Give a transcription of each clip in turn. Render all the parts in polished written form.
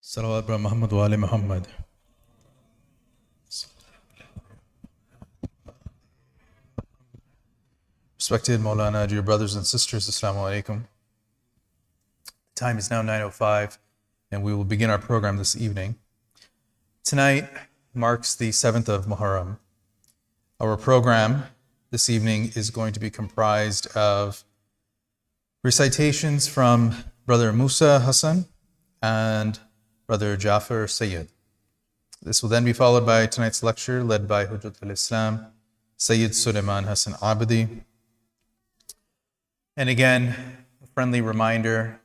Salawat bra Muhammad wa ali Muhammad. Respected Maulana, dear brothers and sisters, Assalamu alaikum. The time is now 9:05 and we will begin our program this evening. Tonight marks the 7th of Muharram. Our program this evening is going to be comprised of recitations from Brother Musa Hasan and Brother Jafar Sayyid. This will then be followed by tonight's lecture led by Hujjat al-Islam, Sayyid Sulayman Hasan Abidi. And again, a friendly reminder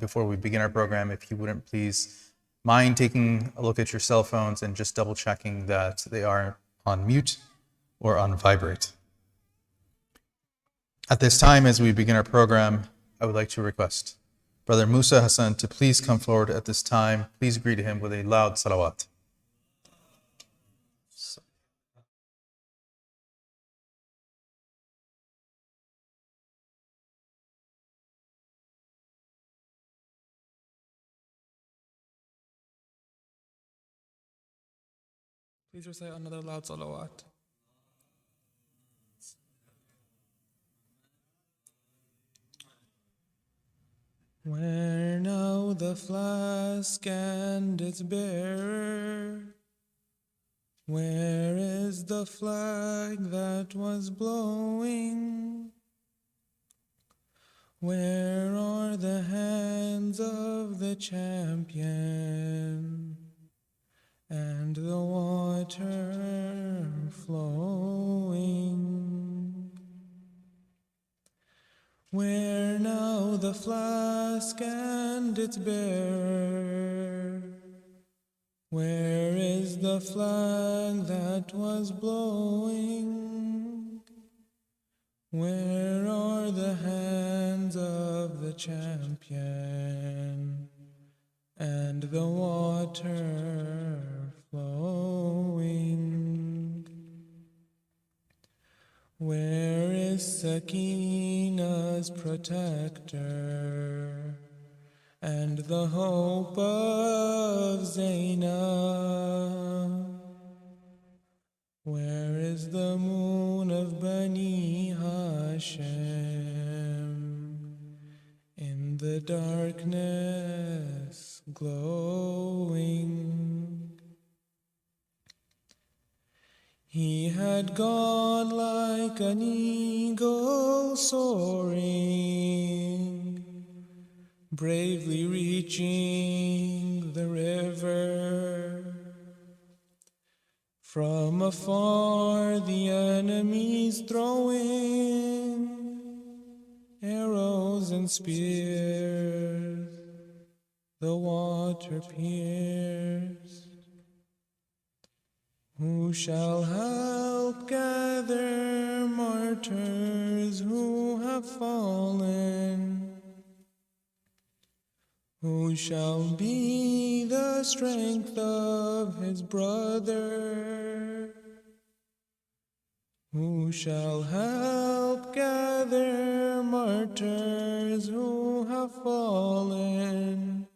before we begin our program, if you wouldn't please mind taking a look at your cell phones and just double checking that they are on mute or on vibrate. At this time, as we begin our program, I would like to request Brother Musa Hasan to please come forward at this time. Please greet him with a loud salawat. Please recite another loud salawat. Where now the flask and its bearer? Where is the flag that was blowing? Where are the hands of the champion and the water flowing? Where now the flask and its bearer? Where is the flag that was blowing? Where are the hands of the champion and the water flowing? Where is Sakina's protector and the hope of Zainab? Where is the moon of Bani Hashem in the darkness glowing? He had gone like an eagle soaring, bravely reaching the river. From afar the enemies throwing arrows and spears, the water pierced. Who shall help gather martyrs who have fallen? Who shall be the strength of his brother? Who shall help gather martyrs who have fallen?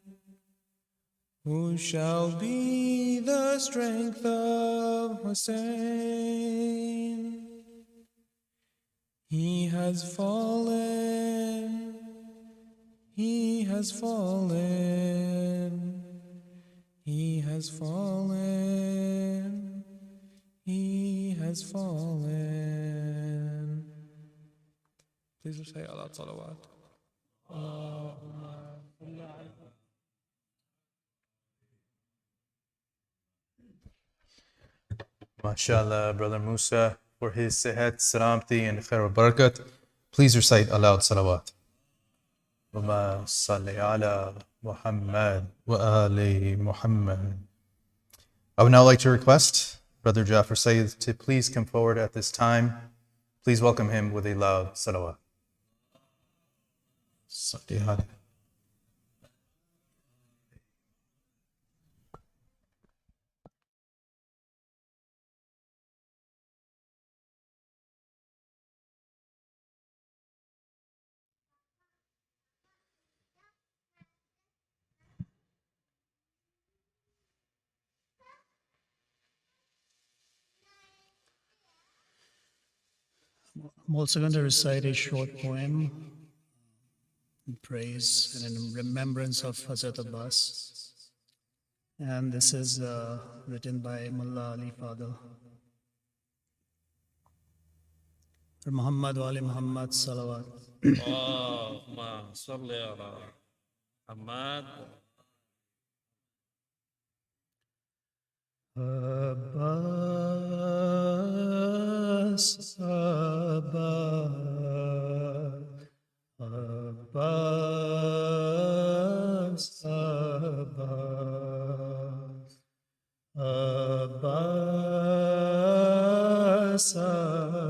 Who shall be the strength of Hussein? He has fallen, he has fallen, he has fallen, he has fallen. Please recite a loud salawat. MashaAllah, Brother Musa, for his sihat, salamti, and khair wa barakat. Please recite aloud salawat. Allahumma salli ala Muhammad wa ali Muhammad. I would now like to request Brother Jafar Sayyid to please come forward at this time. Please welcome him with a loud salawat. Salli ala. I'm also going to recite a short poem in praise and in remembrance of Hazrat Abbas. And this is written by Mullah Ali Fadl. For Muhammad wa Ali Muhammad Salawat. اللهم صل على محمد. Abbas, Abbas, Abbas, Abbas, Abbas,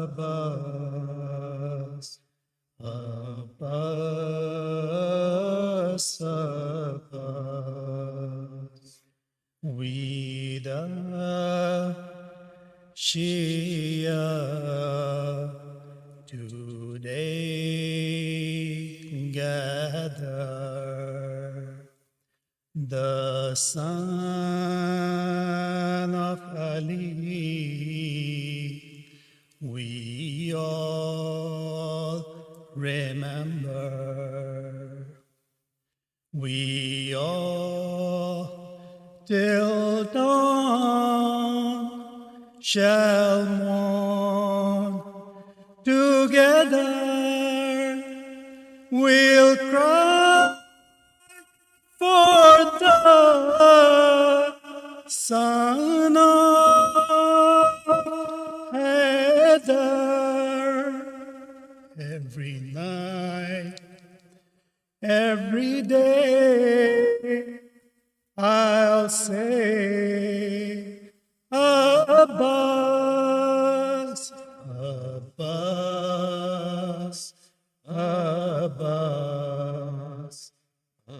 Abbas, Abbas, Abbas. We the Shia today gather, the son of Ali, we all remember. We all till dawn shall mourn together. We'll cry for the son of Heather. Every night, every day, I'll say, Abbas, Abbas, Abbas,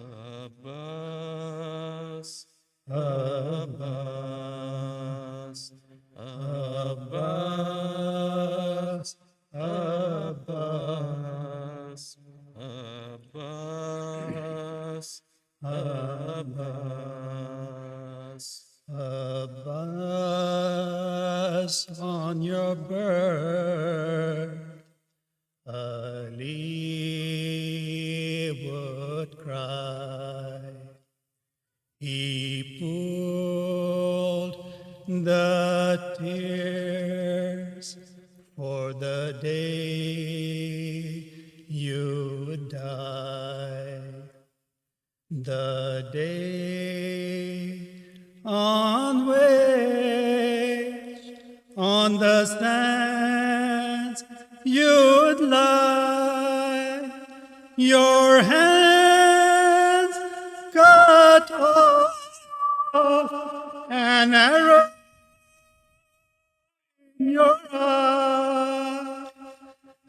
Abbas, Abbas, Abbas, Abbas, Abbas, Abbas, on your birth, Ali would cry. He pulled the tears for the day you would die. The day on which on the sands you'd lie, your hands cut off, an arrow in your eye.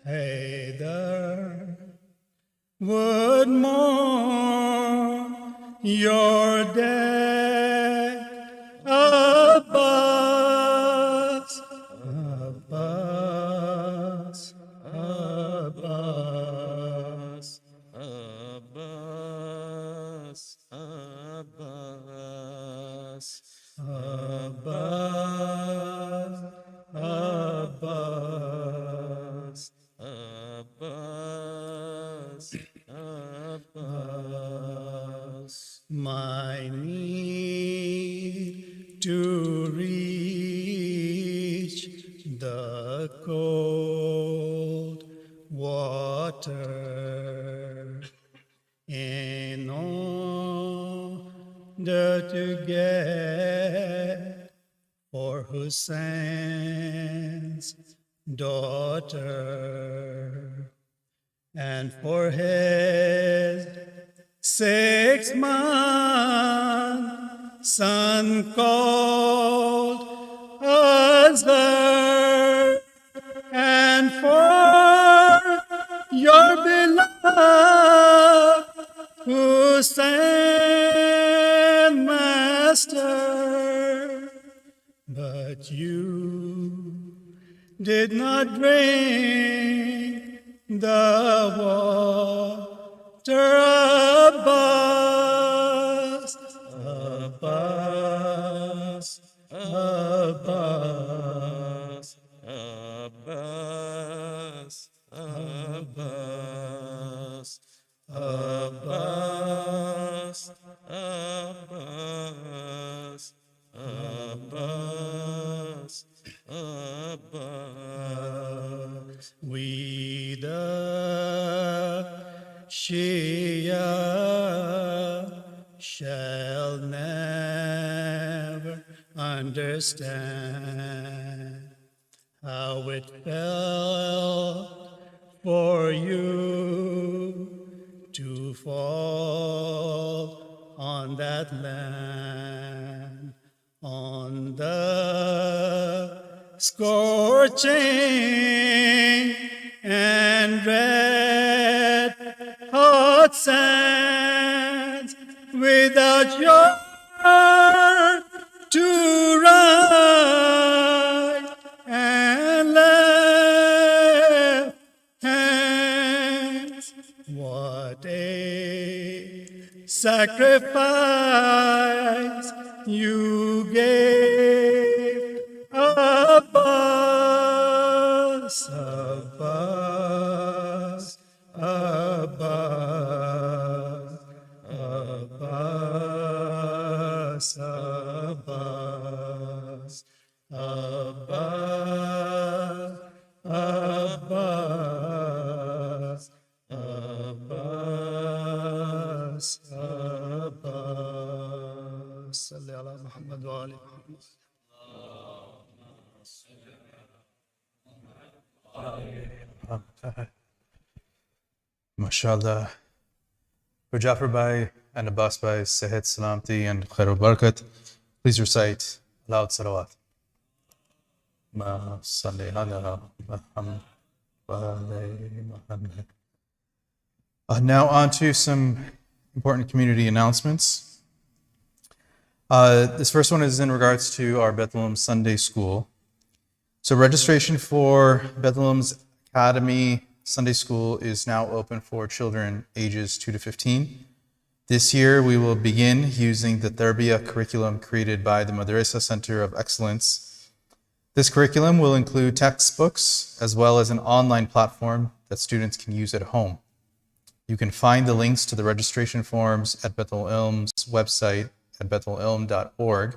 Haydar would mourn your death, Abbas, Abbas, Abbas, Abbas, Abbas, Abbas, Abbas, Abbas, Abbas. my need to reach the cold water in order to get for Hussein's daughter, and for his 6-month son called Azhar, and for your beloved Hussein, master. But you did not drink the water, Abbas, Abbas, Abbas, Abbas, we the Shia shall never understand how it felt for you to fall on that land, on the scorching and red hot sands, without your to right and left hands. What a sacrifice you gave Abbas, Abbas, Abbas, Abbas, Abbas, Abbas, Abbas, Abbas, Abbas. Salli ala Muhammad wa ali Muhammad. MashaAllah. For Jafar Bhai and Abbas Bhai, Sehed Salamti and Khair Barakat, please recite aloud salawat. Ma salli ala Muhammad wa ali Muhammad. Now on to some important community announcements. This first one is in regards to our Bethlehem Sunday School. So registration for Bethlehem's Academy Sunday School is now open for children ages 2 to 15. This year, we will begin using the Tarbiyah curriculum created by the Madrasa Center of Excellence. This curriculum will include textbooks as well as an online platform that students can use at home. You can find the links to the registration forms at Bethel Ilm's website at bethelilm.org.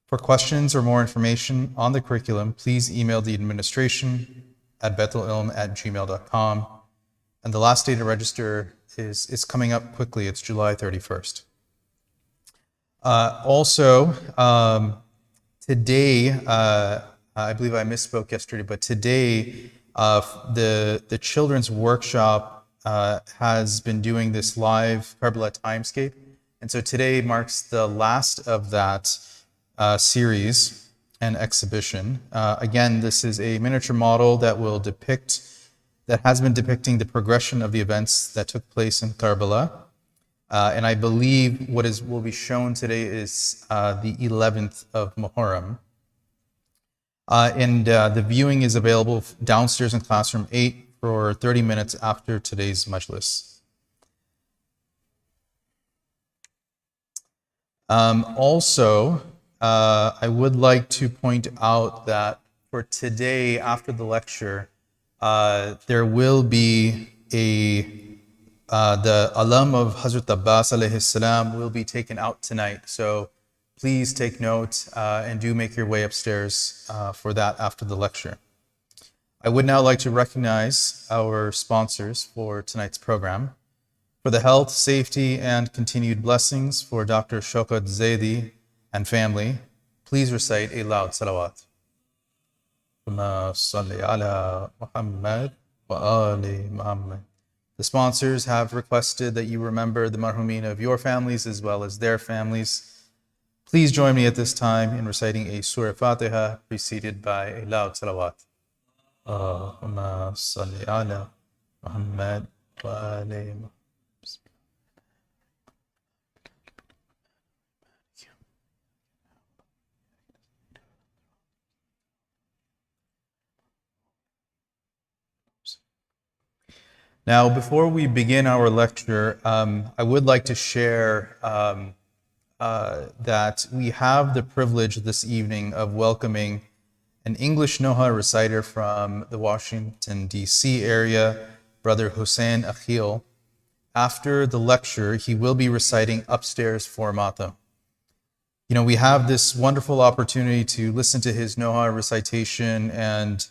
For questions or more information on the curriculum, please email the administration at bethelilm@gmail.com. And the last day to register is coming up quickly. It's July 31st. Today, I believe I misspoke yesterday, but today, the children's workshop has been doing this live Karbala timescape. And so today marks the last of that series and exhibition. Again, this is a miniature model that has been depicting the progression of the events that took place in Karbala. And I believe what will be shown today is the 11th of Muharram. The viewing is available downstairs in classroom 8 for 30 minutes after today's Majlis. I would like to point out that for today, after the lecture, there will be the alam of Hazrat Abbas alayhi salam will be taken out tonight. So please take note and do make your way upstairs for that after the lecture. I would now like to recognize our sponsors for tonight's program. For the health, safety, and continued blessings for Dr. Shaukat Zaidi and family, please recite a loud salawat. Ma salli ala Muhammad wa ali Muhammad. The sponsors have requested that you remember the marhumin of your families as well as their families. Please join me at this time in reciting a Surah Fatiha preceded by a loud salawat. Allahumma salli ala Muhammad wa ali Muhammad. Now, before we begin our lecture, I would like to share that we have the privilege this evening of welcoming an English Noha reciter from the Washington, D.C. area, Brother Hussein Akhil. After the lecture, he will be reciting upstairs for Matam. You know, we have this wonderful opportunity to listen to his Noha recitation and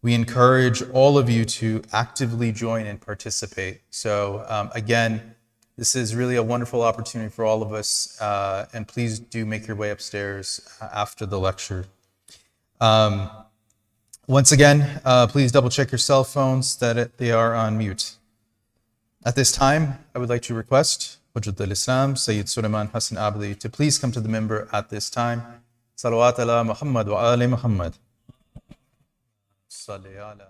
We encourage all of you to actively join and participate. So again, this is really a wonderful opportunity for all of us, and please do make your way upstairs after the lecture. Once again, please double check your cell phones that they are on mute. At this time, I would like to request Hujjat al-Islam, Sayyid Sulayman Hasan Abidi, to please come to the minbar at this time. Salawat ala Muhammad wa ali Muhammad. Salli ala.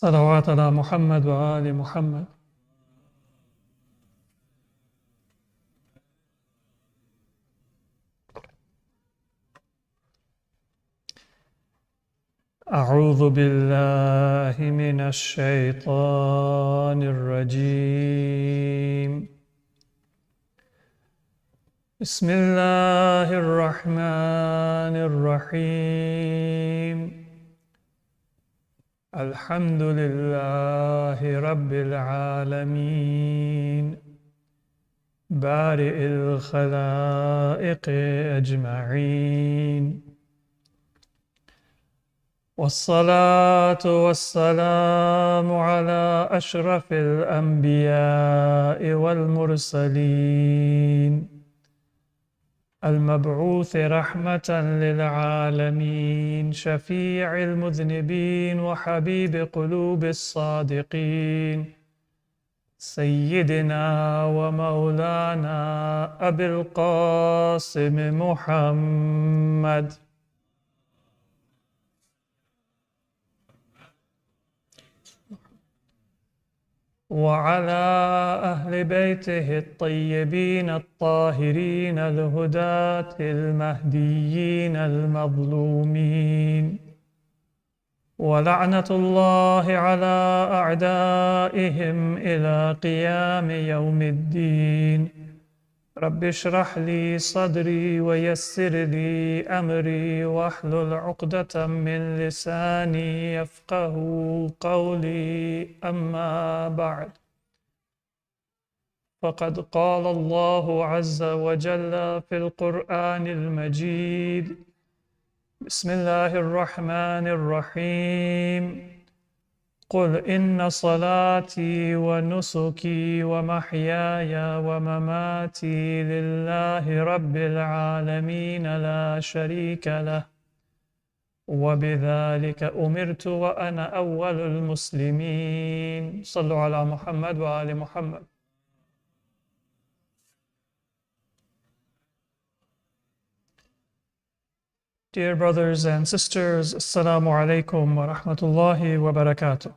صلوات على محمد وآل محمد. أعوذ بالله من الشيطان الرجيم. بسم الله الرحمن الرحيم. الحمد لله رب العالمين بارئ الخلائق أجمعين، والصلاة والسلام على أشرف الأنبياء والمرسلين المبعوث رحمة للعالمين، شفيع المذنبين وحبيب قلوب الصادقين، سيدنا ومولانا أبي القاسم محمد وعلى أهل بيته الطيبين الطاهرين الهداة المهديين المظلومين، ولعنة الله على أعدائهم إلى قيام يوم الدين. رب اشرح لي صدري ويسر لي أمري واحلل عقدة من لساني يفقه قولي. أما بعد، فقد قال الله عز وجل في القرآن المجيد: بسم الله الرحمن الرحيم. قل إن صلاتي ونسكي ومحياي ومماتي لله رب العالمين لا شريك له وبذلك أمرت وأنا أول المسلمين. صلوا على محمد وآل محمد. Dear brothers and sisters, Assalamu alaikum wa rahmatullahi wa barakatuh.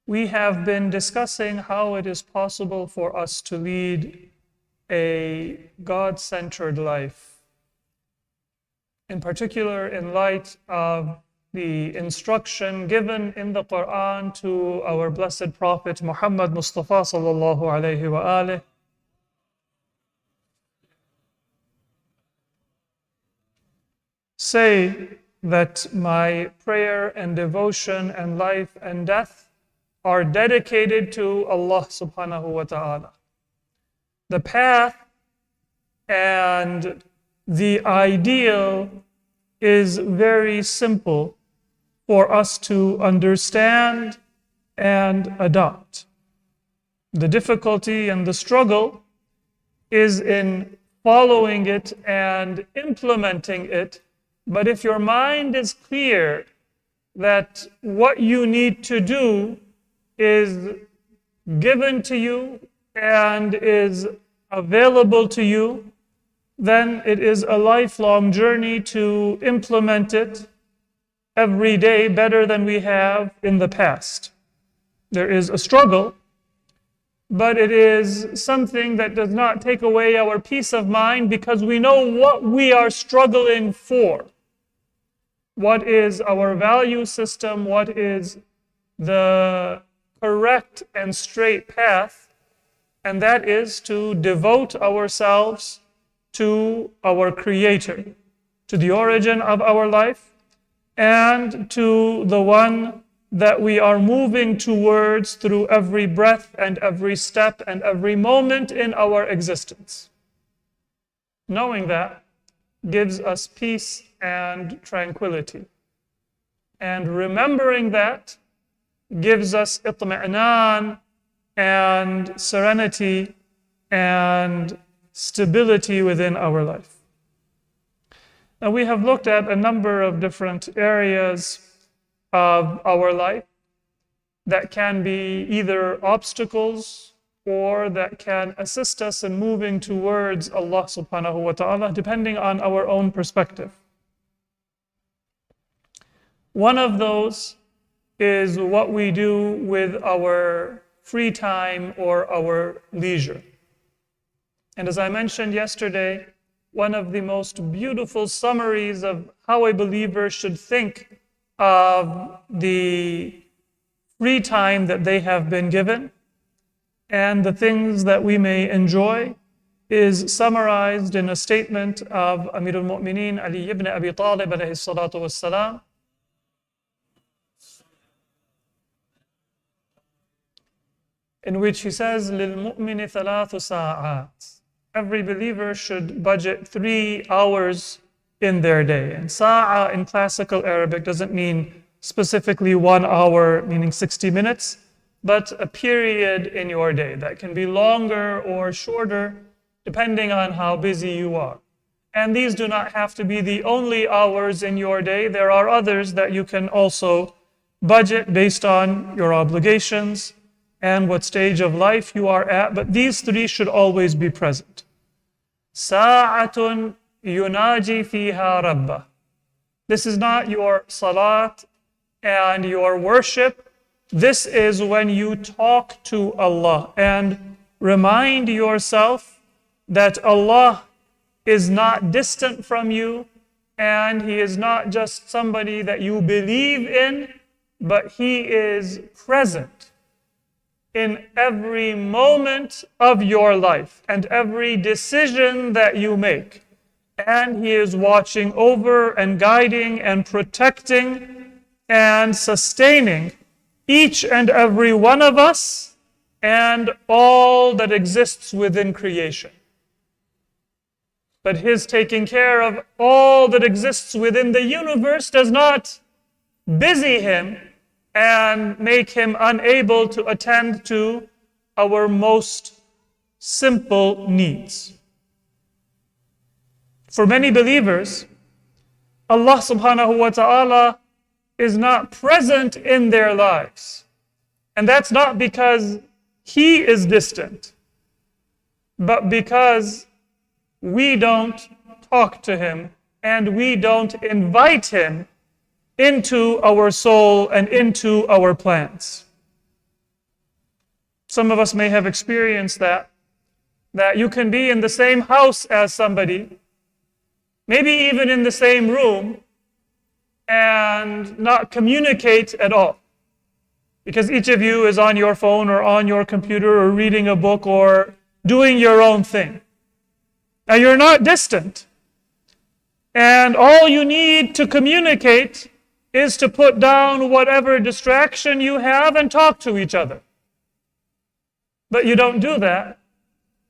We have been discussing how it is possible for us to lead a God-centered life, in particular in light of the instruction given in the Quran to our blessed Prophet Muhammad Mustafa sallallahu alayhi wa alihi. Say that my prayer and devotion and life and death are dedicated to Allah subhanahu wa ta'ala. The path and the ideal is very simple for us to understand and adopt. The difficulty and the struggle is in following it and implementing it. But if your mind is clear that what you need to do is given to you and is available to you, then it is a lifelong journey to implement it every day better than we have in the past. There is a struggle, but it is something that does not take away our peace of mind because we know what we are struggling for. What is our value system? What is the correct and straight path? and that is to devote ourselves to our Creator, to the origin of our life, and to the one that we are moving towards through every breath and every step and every moment in our existence. Knowing that gives us peace and tranquility. And remembering that gives us itmi'nan and serenity and stability within our life. Now, we have looked at a number of different areas of our life that can be either obstacles or that can assist us in moving towards Allah subhanahu wa ta'ala, depending on our own perspective. One of those is what we do with our free time or our leisure. And as I mentioned yesterday, one of the most beautiful summaries of how a believer should think of the free time that they have been given and the things that we may enjoy is summarized in a statement of Amir al-Mu'mineen Ali ibn Abi Talib alayhi salatu wassalam, in which he says, لِلْمُؤْمِنِ ثَلَاثُ سَاعَاتٍ. Every believer should budget 3 hours in their day. And sa'a in classical Arabic doesn't mean specifically 1 hour, meaning 60 minutes, but a period in your day that can be longer or shorter, depending on how busy you are. And these do not have to be the only hours in your day. There are others that you can also budget based on your obligations and what stage of life you are at, but these 3 should always be present. Sa'atun yunaji fiha rabbah. This is not your salat and your worship. This is when you talk to Allah and remind yourself that Allah is not distant from you and He is not just somebody that you believe in, but He is present in every moment of your life and every decision that you make. And He is watching over and guiding and protecting and sustaining each and every one of us and all that exists within creation. But His taking care of all that exists within the universe does not busy Him and make Him unable to attend to our most simple needs. For many believers, Allah subhanahu wa ta'ala is not present in their lives. And that's not because He is distant, but because we don't talk to Him and we don't invite Him into our soul and into our plans. Some of us may have experienced that you can be in the same house as somebody, maybe even in the same room, and not communicate at all. Because each of you is on your phone or on your computer or reading a book or doing your own thing. Now you're not distant. And all you need to communicate is to put down whatever distraction you have and talk to each other. But you don't do that.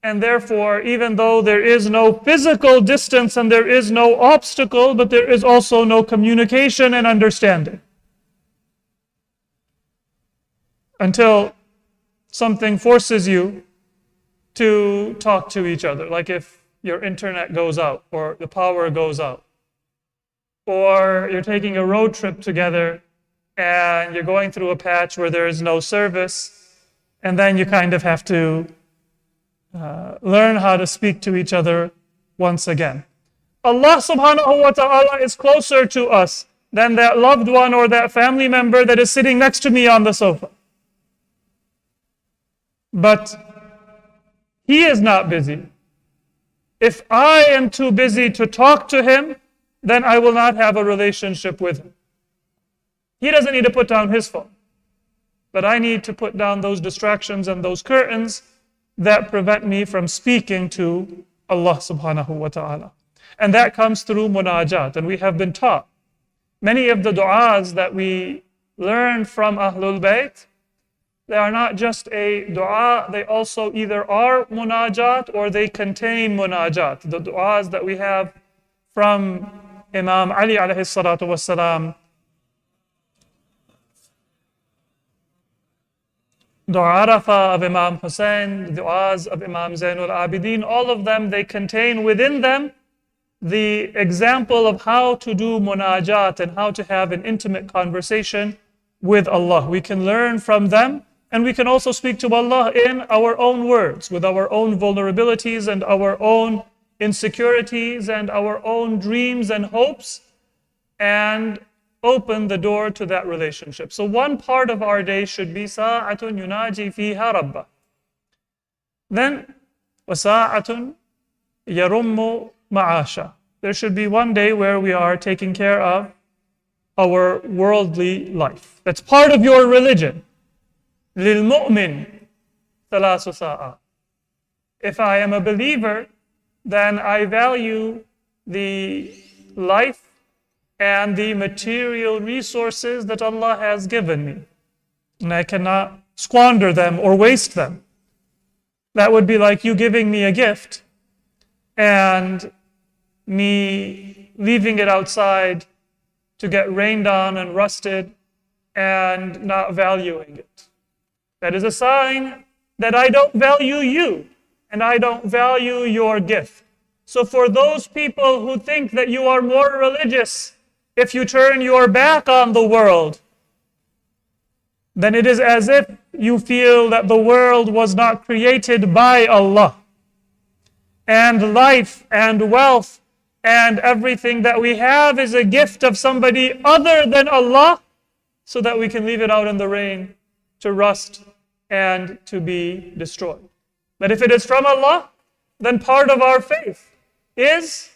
And therefore, even though there is no physical distance and there is no obstacle, but there is also no communication and understanding. Until something forces you to talk to each other, like if your internet goes out or the power goes out, or you're taking a road trip together and you're going through a patch where there is no service, and then you kind of have to learn how to speak to each other once again. Allah subhanahu wa ta'ala is closer to us than that loved one or that family member that is sitting next to me on the sofa. But He is not busy. If I am too busy to talk to Him, then I will not have a relationship with Him. He doesn't need to put down His phone. But I need to put down those distractions and those curtains that prevent me from speaking to Allah subhanahu wa ta'ala. And that comes through munajat. And we have been taught many of the du'as that we learn from Ahlul Bayt, they are not just a dua, they also either are munajat or they contain munajat. The du'as that we have from Imam Ali alayhi salatu wasalam, Dua Arafah of Imam Hussein, the du'as of Imam Zainul Abidin, all of them, they contain within them the example of how to do munajat and how to have an intimate conversation with Allah. We can learn from them, and we can also speak to Allah in our own words, with our own vulnerabilities and our own insecurities and our own dreams and hopes, and open the door to that relationship. So one part of our day should be sa'atun yunaji fiha rabba. Then, wasa'atun yarummu ma'asha. There should be one day where we are taking care of our worldly life. That's part of your religion. لِلْمُؤْمِنِ ثَلَاثُ سَاعَةٍ. If I am a believer, then I value the life and the material resources that Allah has given me. And I cannot squander them or waste them. That would be like you giving me a gift and me leaving it outside to get rained on and rusted and not valuing it. That is a sign that I don't value you and I don't value your gift. So for those people who think that you are more religious if you turn your back on the world, then it is as if you feel that the world was not created by Allah. And life and wealth and everything that we have is a gift of somebody other than Allah, so that we can leave it out in the rain to rust and to be destroyed. But if it is from Allah, then part of our faith is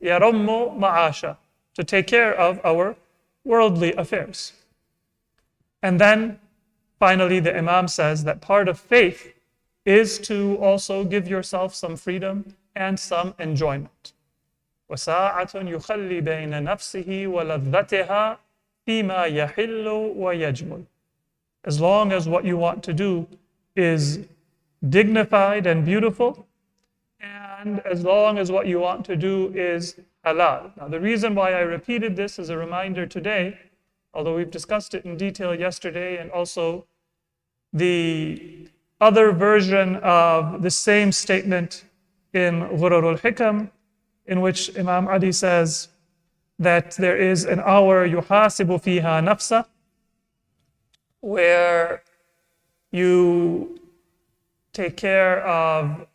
yarummu ma'asha, to take care of our worldly affairs. And then finally the Imam says that part of faith is to also give yourself some freedom and some enjoyment. وَسَاعَةٌ يُخَلِّ بَيْنَ نَفْسِهِ وَلَذَّتِهَا فِيمَا يَحِلُّ وَيَجْمُلُ. As long as what you want to do is dignified and beautiful, and as long as what you want to do is halal. Now, the reason why I repeated this as a reminder today, although we've discussed it in detail yesterday, and also the other version of the same statement in Ghurarul Hikam, in which Imam Ali says that there is an hour yuhasibu fiha nafsa, where you take care of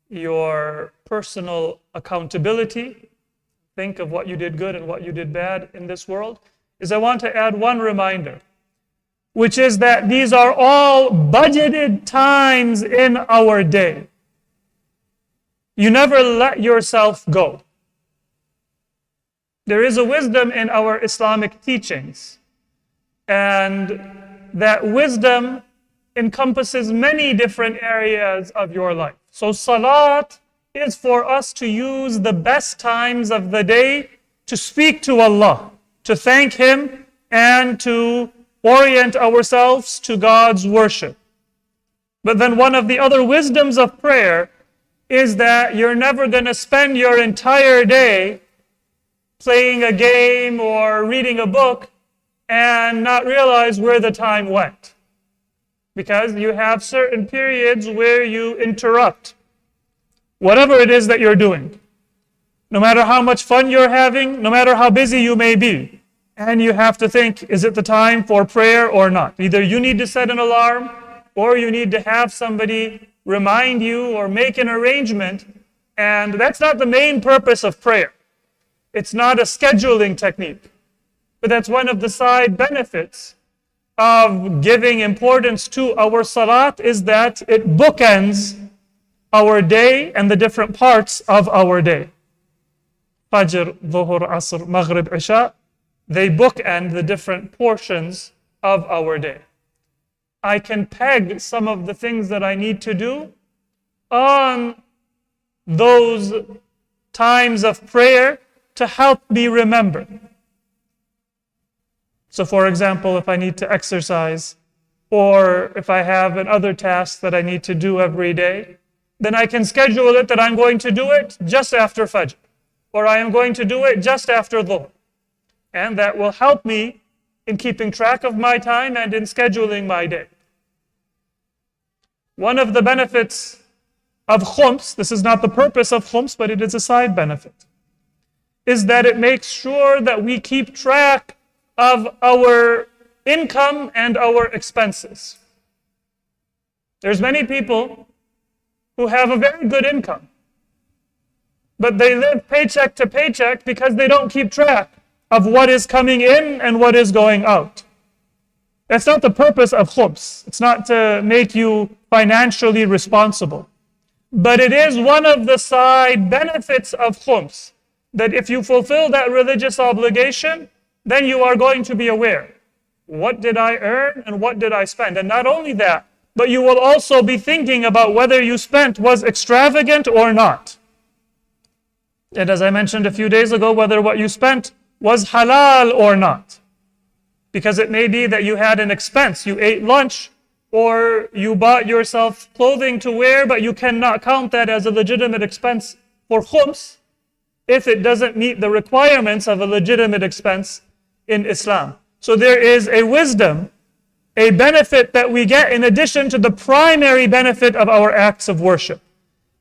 your personal accountability, think of what you did good and what you did bad in this world, is I want to add one reminder, which is that these are all budgeted times in our day. You never let yourself go. There is a wisdom in our Islamic teachings, and that wisdom encompasses many different areas of your life. So salat is for us to use the best times of the day to speak to Allah, to thank Him, and to orient ourselves to God's worship. But then one of the other wisdoms of prayer is that you're never going to spend your entire day playing a game or reading a book and not realize where the time went. Because you have certain periods where you interrupt whatever it is that you're doing. No matter how much fun you're having, no matter how busy you may be. And you have to think, is it the time for prayer or not? Either you need to set an alarm, or you need to have somebody remind you or make an arrangement. And that's not the main purpose of prayer. It's not a scheduling technique. But that's one of the side benefits of giving importance to our salat, is that it bookends our day and the different parts of our day. Fajr, Dhuhr, Asr, Maghrib, Isha, they bookend the different portions of our day. I can peg some of the things that I need to do on those times of prayer to help me remember. So for example, if I need to exercise, or if I have another task that I need to do every day, then I can schedule it that I'm going to do it just after Fajr, or I am going to do it just after Dhuhr. And that will help me in keeping track of my time and in scheduling my day. One of the benefits of khums, this is not the purpose of khums, but it is a side benefit, is that it makes sure that we keep track of our income and our expenses. There's many people who have a very good income, but they live paycheck to paycheck because they don't keep track of what is coming in and what is going out. That's not the purpose of khums. It's not to make you financially responsible. But it is one of the side benefits of khums, that if you fulfill that religious obligation, then you are going to be aware. What did I earn and what did I spend? And not only that, but you will also be thinking about whether you spent was extravagant or not. And as I mentioned a few days ago, whether what you spent was halal or not. Because it may be that you had an expense, you ate lunch, or you bought yourself clothing to wear, but you cannot count that as a legitimate expense for khums if it doesn't meet the requirements of a legitimate expense in Islam. So there is a wisdom, a benefit that we get in addition to the primary benefit of our acts of worship.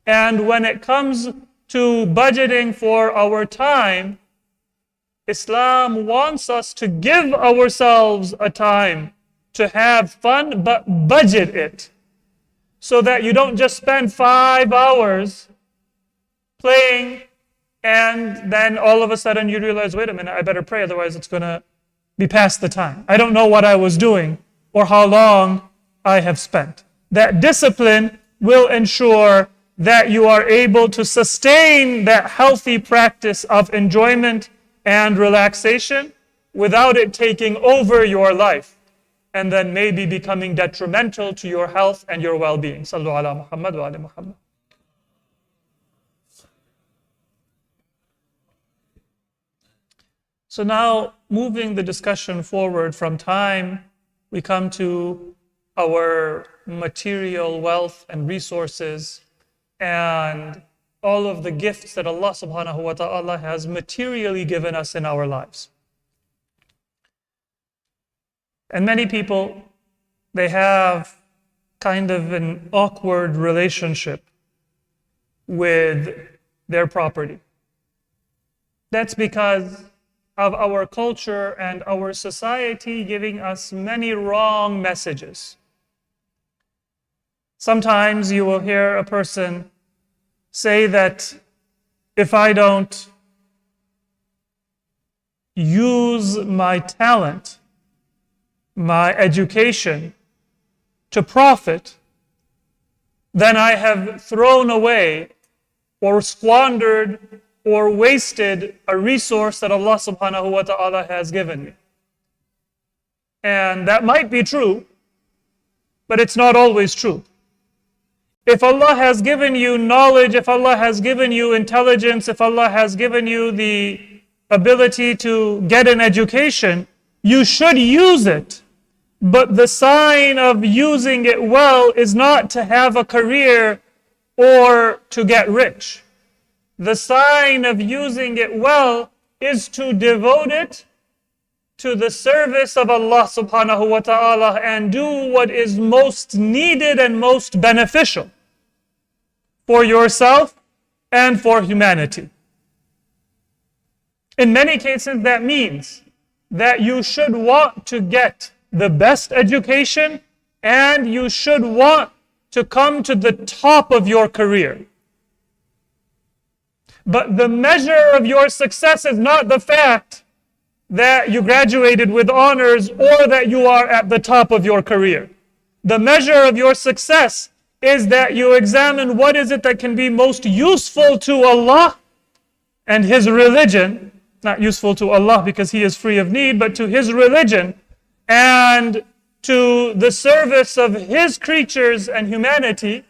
And when it comes to budgeting for our time, Islam wants us to give ourselves a time to have fun, but budget it. So that you don't just spend 5 hours playing and then all of a sudden you realize, wait a minute, I better pray, otherwise it's going to be past the time. I don't know what I was doing or how long I have spent. That discipline will ensure that you are able to sustain that healthy practice of enjoyment and relaxation without it taking over your life and then maybe becoming detrimental to your health and your well-being. Sallu ala Muhammad wa ala Muhammad. So now, moving the discussion forward from time, we come to our material wealth and resources and all of the gifts that Allah subhanahu wa ta'ala has materially given us in our lives. And many people, they have kind of an awkward relationship with their property. That's because of our culture and our society giving us many wrong messages. Sometimes you will hear a person say that if I don't use my talent, my education to profit, then I have thrown away or squandered or wasted a resource that Allah subhanahu wa ta'ala has given me. And that might be true, but it's not always true. If Allah has given you knowledge, if Allah has given you intelligence, if Allah has given you the ability to get an education, you should use it. But the sign of using it well is not to have a career or to get rich. The sign of using it well is to devote it to the service of Allah subhanahu wa ta'ala and do what is most needed and most beneficial for yourself and for humanity. In many cases, that means that you should want to get the best education and you should want to come to the top of your career. But the measure of your success is not the fact that you graduated with honors or that you are at the top of your career. The measure of your success is that you examine what is it that can be most useful to Allah and His religion, not useful to Allah because He is free of need, but to His religion and to the service of His creatures and humanity,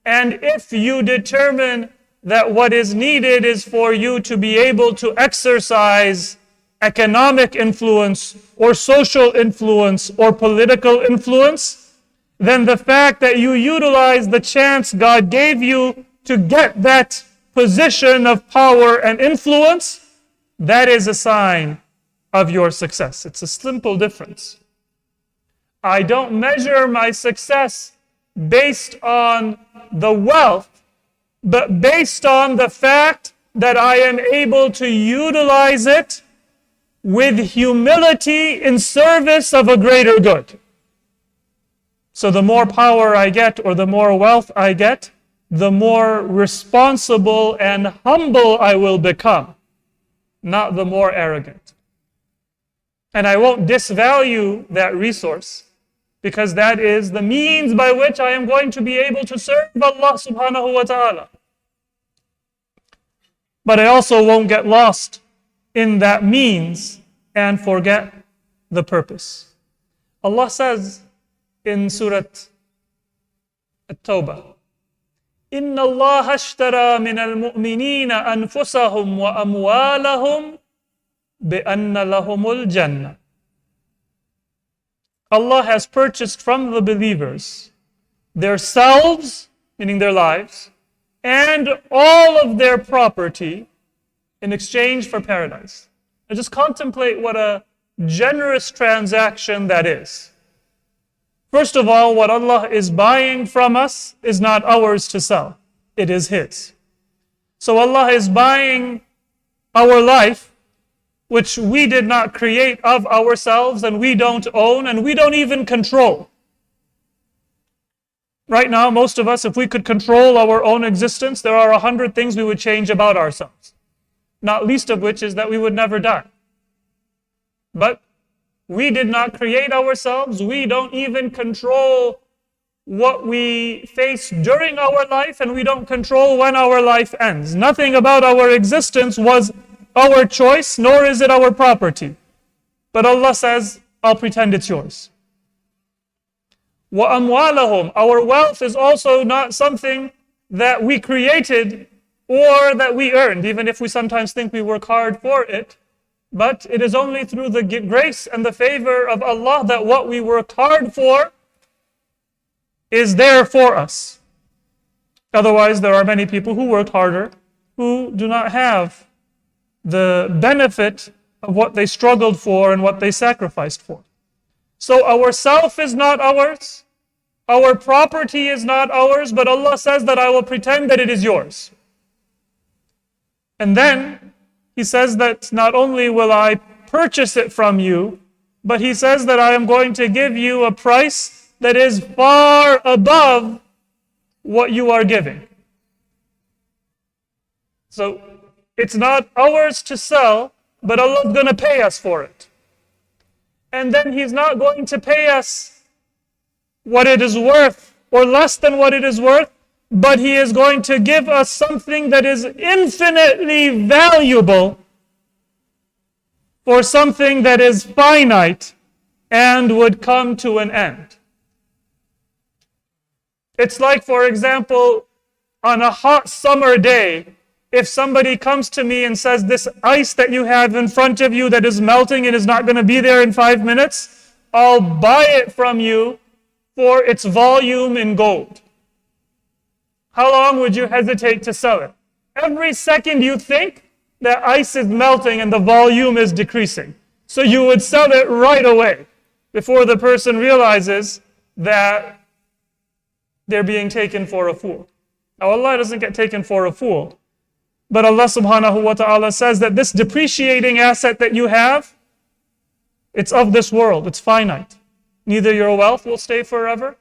And if you determine that what is needed is for you to be able to exercise economic influence or social influence or political influence, then the fact that you utilize the chance God gave you to get that position of power and influence, that is a sign of your success. It's a simple difference. I don't measure my success based on the wealth, but based on the fact that I am able to utilize it with humility in service of a greater good. So the more power I get or the more wealth I get, the more responsible and humble I will become, not the more arrogant. And I won't disvalue that resource, because that is the means by which I am going to be able to serve Allah subhanahu wa ta'ala. But I also won't get lost in that means and forget the purpose. Allah says in Surah At-Tawbah, إِنَّ اللَّهَ اشْتَرَى مِنَ الْمُؤْمِنِينَ أَنفُسَهُمْ وَأَمْوَالَهُمْ بِأَنَّ لَهُمُ الْجَنَّةِ. Allah has purchased from the believers their selves, meaning their lives, and all of their property in exchange for paradise. Now just contemplate what a generous transaction that is. First of all, what Allah is buying from us is not ours to sell. It is His. So Allah is buying our life, which we did not create of ourselves, and we don't own, and we don't even control. Right now, most of us, if we could control our own existence, there are 100 things we would change about ourselves. Not least of which is that we would never die. But we did not create ourselves. We don't even control what we face during our life, and we don't control when our life ends. Nothing about our existence was our choice, nor is it our property. But Allah says, I'll pretend it's yours. وَأَمْوَالَهُمْ. Our wealth is also not something that we created or that we earned, even if we sometimes think we work hard for it. But it is only through the grace and the favor of Allah that what we worked hard for is there for us. Otherwise, there are many people who worked harder who do not have the benefit of what they struggled for and what they sacrificed for. So our self is not ours, our property is not ours, but Allah says that I will pretend that it is yours. And then He says that not only will I purchase it from you, but He says that I am going to give you a price that is far above what you are giving. So it's not ours to sell, but Allah is going to pay us for it. And then He's not going to pay us what it is worth or less than what it is worth, but He is going to give us something that is infinitely valuable for something that is finite and would come to an end. It's like, for example, on a hot summer day, if somebody comes to me and says, this ice that you have in front of you that is melting and is not going to be there in 5 minutes, I'll buy it from you for its volume in gold. How long would you hesitate to sell it? Every second you think that ice is melting and the volume is decreasing. So you would sell it right away before the person realizes that they're being taken for a fool. Now Allah doesn't get taken for a fool. But Allah subhanahu wa ta'ala says that this depreciating asset that you have, it's of this world, it's finite. Neither your wealth will stay forever,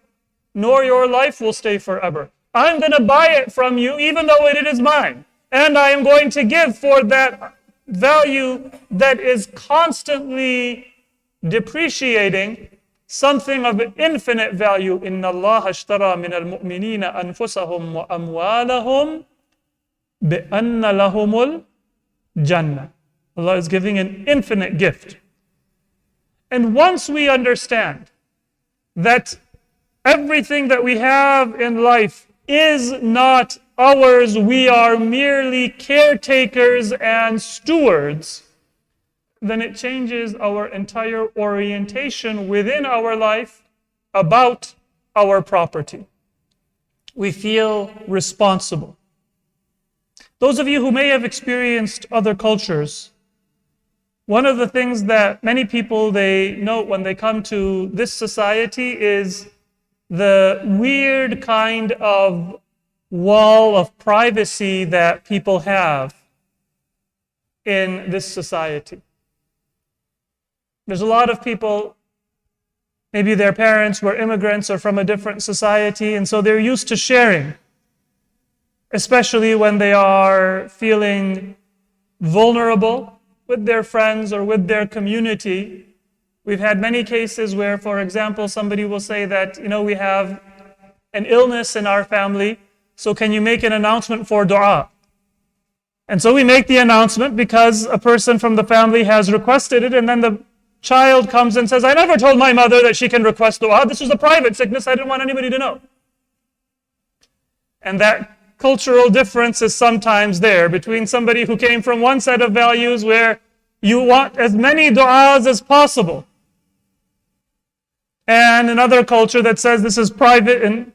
nor your life will stay forever. I'm going to buy it from you even though it is mine. And I am going to give for that value that is constantly depreciating something of infinite value. إِنَّ اللَّهَ اشْتَرَى مِنَ الْمُؤْمِنِينَ أَنفُسَهُمْ وَأَمْوَالَهُمْ بِأَنَّ لَهُمُ الْجَنَّةِ. Allah is giving an infinite gift. And once we understand that everything that we have in life is not ours, we are merely caretakers and stewards, then it changes our entire orientation within our life about our property. We feel responsible. Those of you who may have experienced other cultures, one of the things that many people they note when they come to this society is the weird kind of wall of privacy that people have in this society. There's a lot of people, maybe their parents were immigrants or from a different society, and so they're used to sharing, especially when they are feeling vulnerable with their friends or with their community. We've had many cases where, for example, somebody will say that, we have an illness in our family, so can you make an announcement for dua? And so we make the announcement because a person from the family has requested it, and then the child comes and says, I never told my mother that she can request dua. This was a private sickness. I didn't want anybody to know. And that cultural difference is sometimes there between somebody who came from one set of values where you want as many du'as as possible, and another culture that says this is private and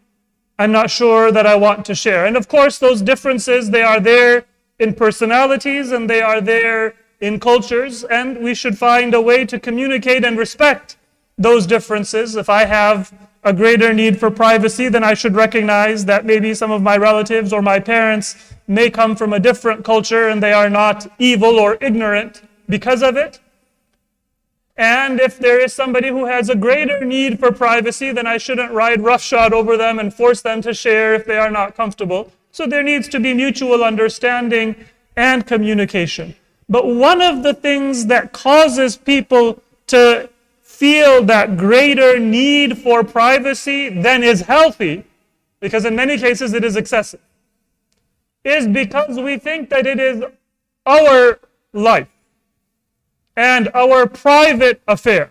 I'm not sure that I want to share. And of course, those differences, they are there in personalities and they are there in cultures, and we should find a way to communicate and respect those differences. If I have a greater need for privacy, then I should recognize that maybe some of my relatives or my parents may come from a different culture and they are not evil or ignorant because of it. And if there is somebody who has a greater need for privacy, then I shouldn't ride roughshod over them and force them to share if they are not comfortable. So there needs to be mutual understanding and communication. But one of the things that causes people to feel that greater need for privacy than is healthy, because in many cases it is excessive, is because we think that it is our life and our private affair.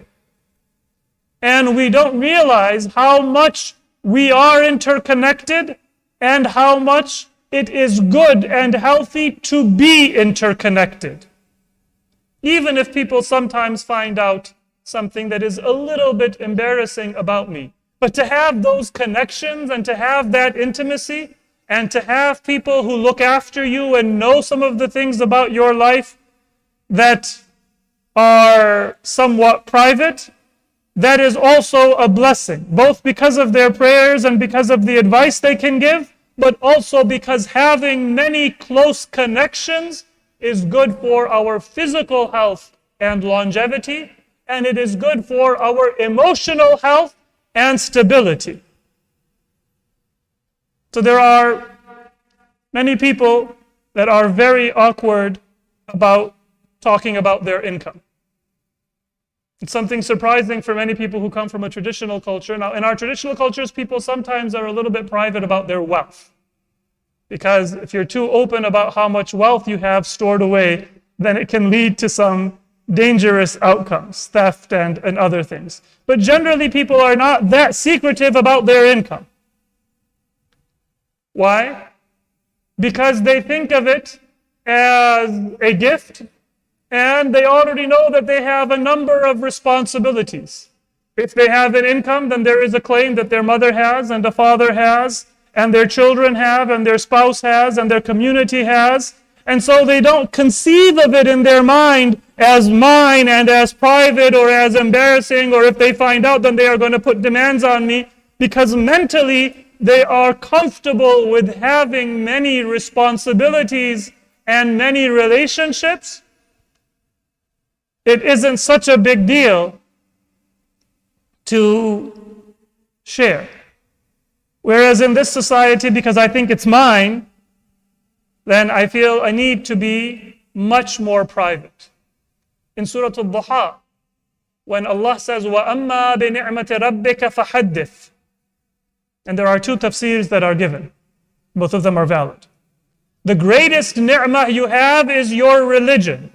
And we don't realize how much we are interconnected and how much it is good and healthy to be interconnected. Even if people sometimes find out something that is a little bit embarrassing about me. But to have those connections and to have that intimacy and to have people who look after you and know some of the things about your life that are somewhat private, that is also a blessing, both because of their prayers and because of the advice they can give, but also because having many close connections is good for our physical health and longevity, and it is good for our emotional health and stability. So there are many people that are very awkward about talking about their income. It's something surprising for many people who come from a traditional culture. Now, in our traditional cultures, people sometimes are a little bit private about their wealth. Because if you're too open about how much wealth you have stored away, then it can lead to some dangerous outcomes, theft and other things. But generally, people are not that secretive about their income. Why? Because they think of it as a gift, and they already know that they have a number of responsibilities. If they have an income, then there is a claim that their mother has, and the father has, and their children have, and their spouse has, and their community has. And so they don't conceive of it in their mind as mine and as private or as embarrassing, or if they find out, then they are going to put demands on me, because mentally they are comfortable with having many responsibilities and many relationships. It isn't such a big deal to share. Whereas in this society, because I think it's mine, then I feel I need to be much more private. In Surah Al-Duha, when Allah says, وَأَمَّا بِنِعْمَةِ رَبِّكَ فَحَدِّثْ, and there are two tafsirs that are given. Both of them are valid. The greatest ni'mah you have is your religion.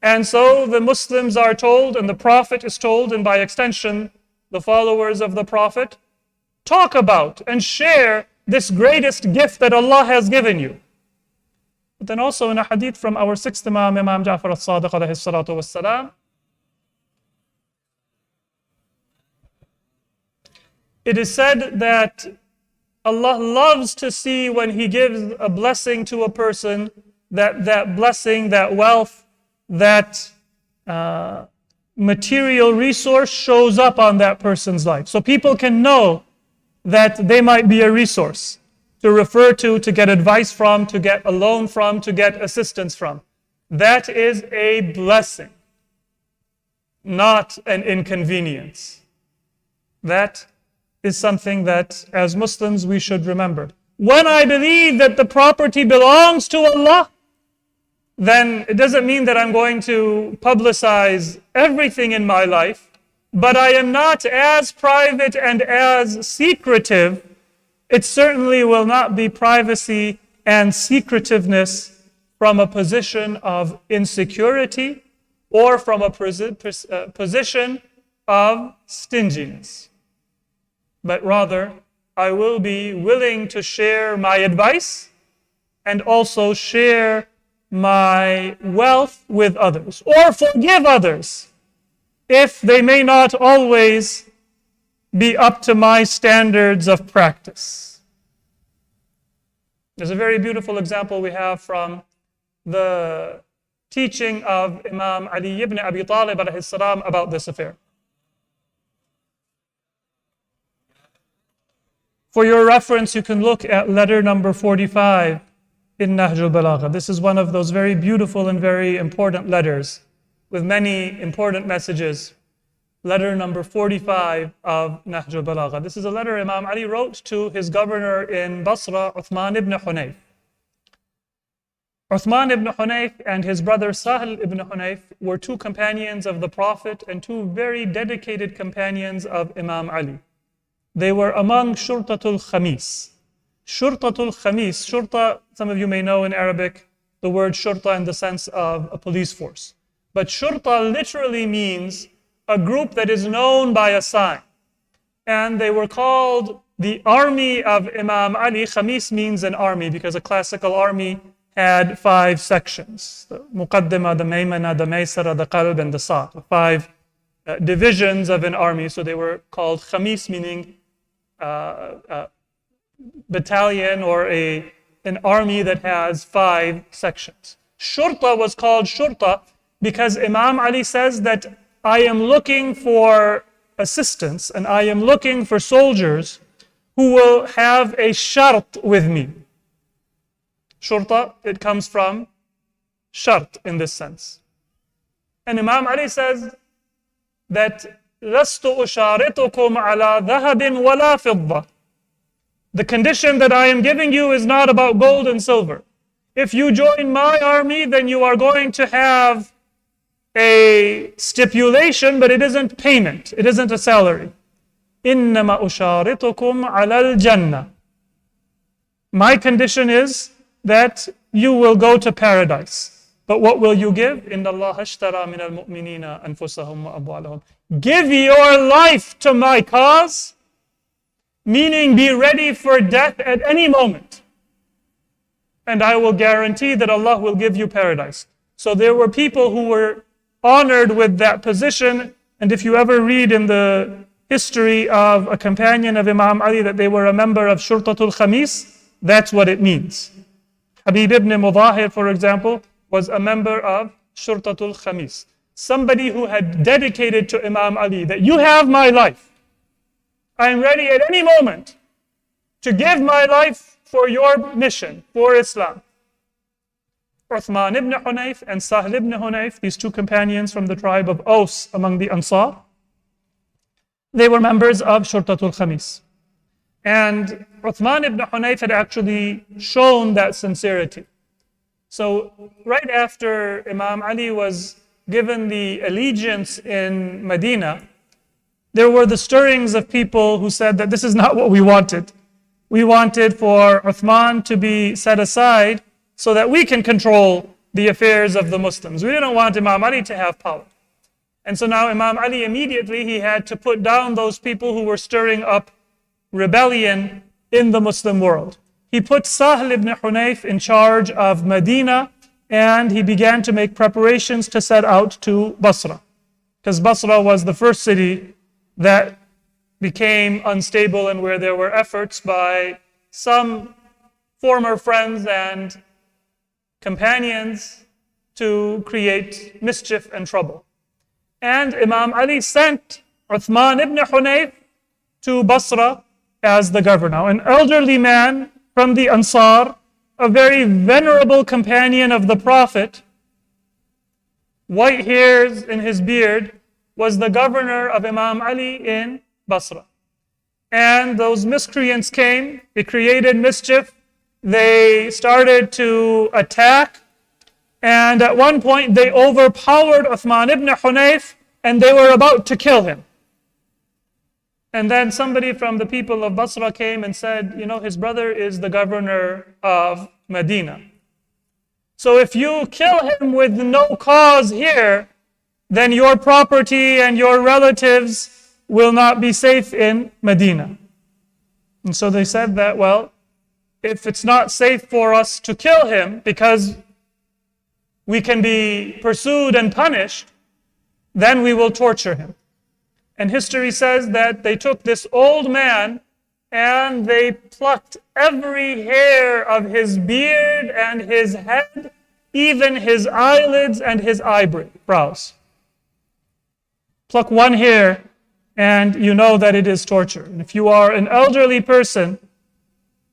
And so the Muslims are told, and the Prophet is told, and by extension, the followers of the Prophet, talk about and share this greatest gift that Allah has given you. But then also in a hadith from our sixth Imam, Imam Ja'far al-Sadiq alayhi salatu wassalam, it is said that Allah loves to see when He gives a blessing to a person, that blessing, that wealth, that material resource shows up on that person's life. So people can know that they might be a resource to refer to get advice from, to get a loan from, to get assistance from. That is a blessing, not an inconvenience. That is something that as Muslims we should remember. When I believe that the property belongs to Allah, then it doesn't mean that I'm going to publicize everything in my life, but I am not as private and as secretive. It certainly will not be privacy and secretiveness from a position of insecurity or from a position of stinginess. But rather, I will be willing to share my advice and also share my wealth with others, or forgive others if they may not always be up to my standards of practice. There's a very beautiful example we have from the teaching of Imam Ali ibn Abi Talib alayhi salam about this affair. For your reference, you can look at letter number 45 in Nahj al-Balagha. This is one of those very beautiful and very important letters with many important messages. Letter number 45 of Nahj al-Balagha. This is a letter Imam Ali wrote to his governor in Basra, Uthman ibn Hunayf. Uthman ibn Hunayf and his brother Sahl ibn Hunayf were two companions of the Prophet and two very dedicated companions of Imam Ali. They were among Shurtatul Khamis. Shurtatul Khamis, Shurta, some of you may know in Arabic the word Shurta in the sense of a police force. But Shurta literally means a group that is known by a sign. And they were called the army of Imam Ali. Khamis means an army because a classical army had 5 sections. The Muqaddimah, the Maymana, the Maysara, the Qalb, and the Sa'. 5 divisions of an army. So they were called Khamis, meaning battalion or an army that has 5 sections. Shurta was called Shurta because Imam Ali says that I am looking for assistance and I am looking for soldiers who will have a shart with me. Shurta, it comes from shart in this sense. And Imam Ali says that لَسْتُ أُشَارِطُكُمْ عَلَى ذَهَبٍ وَلَا فِضَّةٍ. The condition that I am giving you is not about gold and silver. If you join my army, then you are going to have a stipulation, but it isn't payment. It isn't a salary. إِنَّمَا أُشَارِطُكُمْ عَلَى الْجَنَّةِ. My condition is that you will go to paradise. But what will you give? إِنَّ اللَّهَ اشْتَرَى مِنَ الْمُؤْمِنِينَ أَنفُسَهُمْ وَأَمْوَالَهُم. Give your life to my cause, meaning be ready for death at any moment. And I will guarantee that Allah will give you paradise. So there were people who were honored with that position. And if you ever read in the history of a companion of Imam Ali that they were a member of Shurtatul Khamis, that's what it means. Habib ibn Mudahir, for example, was a member of Shurtatul Khamis. Somebody who had dedicated to Imam Ali that you have my life. I am ready at any moment to give my life for your mission, for Islam. Uthman ibn Hunayf and Sahl ibn Hunayf, these two companions from the tribe of Aus among the Ansar, they were members of Shurtatul Khamis. And Uthman ibn Hunayf had actually shown that sincerity. So right after Imam Ali was given the allegiance in Medina, there were the stirrings of people who said that this is not what we wanted. We wanted for Uthman to be set aside so that we can control the affairs of the Muslims. We didn't want Imam Ali to have power. And so now Imam Ali immediately, he had to put down those people who were stirring up rebellion in the Muslim world. He put Sahl ibn Hunayf in charge of Medina, and he began to make preparations to set out to Basra, because Basra was the first city that became unstable and where there were efforts by some former friends and companions to create mischief and trouble. And Imam Ali sent Uthman ibn Hunayf to Basra as the governor, an elderly man from the Ansar, a very venerable companion of the Prophet, white hairs in his beard, was the governor of Imam Ali in Basra. And those miscreants came, they created mischief, they started to attack, and at one point they overpowered Uthman ibn Hunayf and they were about to kill him. And then somebody from the people of Basra came and said, you know, his brother is the governor of Medina. So if you kill him with no cause here, then your property and your relatives will not be safe in Medina. And so they said that, well, if it's not safe for us to kill him because we can be pursued and punished, then we will torture him. And history says that they took this old man and they plucked every hair of his beard and his head, even his eyelids and his eyebrows. Pluck one hair and you know that it is torture. And if you are an elderly person,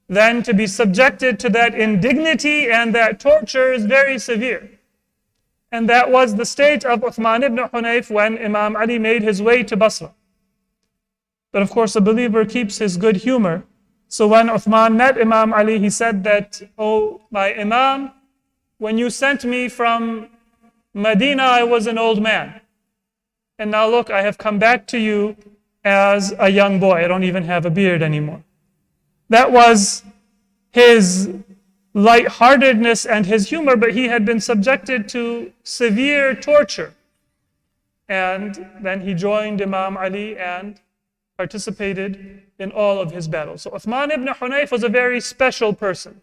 then to be subjected to that indignity and that torture is very severe. And that was the state of Uthman ibn Hunayf when Imam Ali made his way to Basra. But of course, a believer keeps his good humor. So when Uthman met Imam Ali, he said that, oh, my Imam, when you sent me from Medina, I was an old man. And now look, I have come back to you as a young boy. I don't even have a beard anymore. That was his lightheartedness and his humor, but he had been subjected to severe torture. And then he joined Imam Ali and participated in all of his battles. So Uthman ibn Hunayf was a very special person.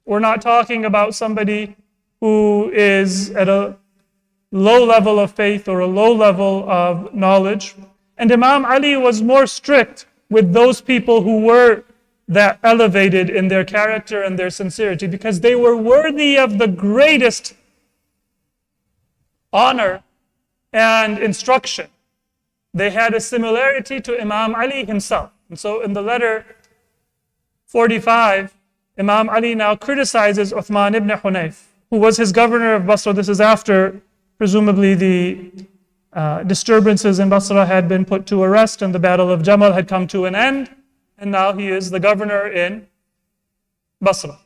We're not talking about somebody who is at a low level of faith or a low level of knowledge. And Imam Ali was more strict with those people who were that elevated in their character and their sincerity, because they were worthy of the greatest honor and instruction. They had a similarity to Imam Ali himself. And so in the letter 45, Imam Ali now criticizes Uthman ibn Hunayf, who was his governor of Basra. This is after, presumably, the disturbances in Basra had been put to rest and the Battle of Jamal had come to an end. And now he is the governor in Basra.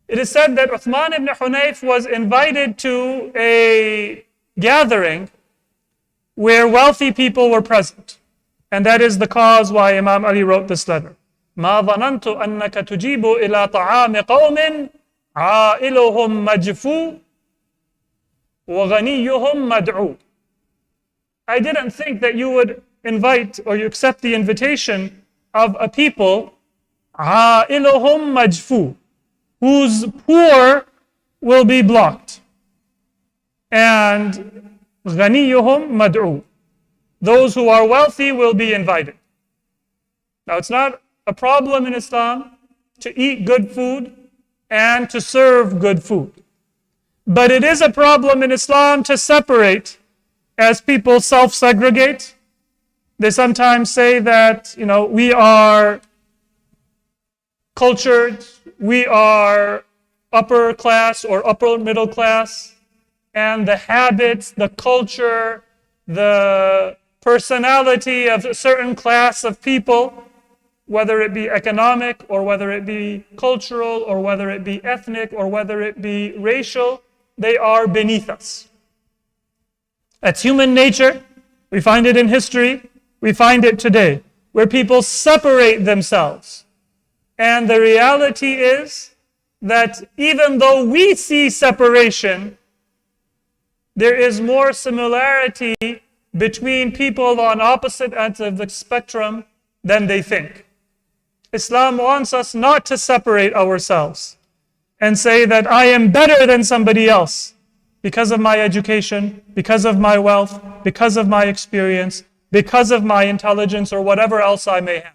It is said that Uthman ibn Hunayf was invited to a gathering where wealthy people were present. And that is the cause why Imam Ali wrote this letter. مَا ظَنَنْتُ أَنَّكَ تُجِيبُ إِلَىٰ طَعَامِ قَوْمٍ عَائِلُهُمْ مَجْفُو وَغَنِيُّهُمْ مَدْعُو. I didn't think that you would invite or you accept the invitation of a people عَائِلُهُمْ مَجْفُو, whose poor will be blocked, and غَنِيُّهُمْ مَدْعُو, those who are wealthy will be invited. Now it's not a problem in Islam to eat good food and to serve good food. But it is a problem in Islam to separate as people self-segregate. They sometimes say that, we are cultured, we are upper class or upper middle class, and the habits, the culture, the personality of a certain class of people, whether it be economic or whether it be cultural or whether it be ethnic or whether it be racial, they are beneath us. That's human nature. We find it in history. We find it today, where people separate themselves. And the reality is that even though we see separation, there is more similarity between people on opposite ends of the spectrum than they think. Islam wants us not to separate ourselves and say that I am better than somebody else because of my education, because of my wealth, because of my experience, because of my intelligence, or whatever else I may have.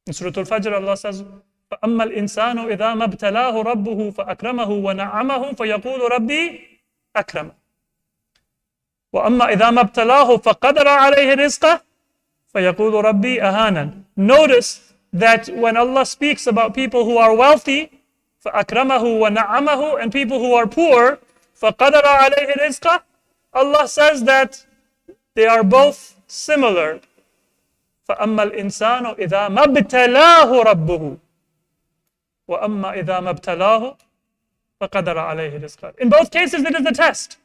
In Surah Al-Fajr, Allah says, فَأَمَّا الْإِنسَانُ إِذَا مَا ابْتَلَاهُ رَبُّهُ فَأَكْرَمَهُ وَنَعَّمَهُ فَيَقُولُ رَبِّي أَكْرَمَ وَأَمَّا إِذَا مَا ابْتَلَاهُ فَقَدَرَ عَلَيْهِ رِزْقَهُ فَيَقُولُ رَبِّي أَهَانًا. Notice that when Allah speaks about people who are wealthy, فَأَكْرَمَهُ وَنَعَّمَهُ, and people who are poor, فَقَدَرَ عَلَيْهِ رِزْقَهُ, Allah says that they are both similar. فَأَمَّا الْإِنسَانُ إِذَا مَا ابْتَلَاهُ رَبُّهُ وَأَمَّا إِذَا مَا ابْتَلَاهُ فَقَدَرَ عَلَيْهِ رِزْقَهُ. In both cases, it is a test.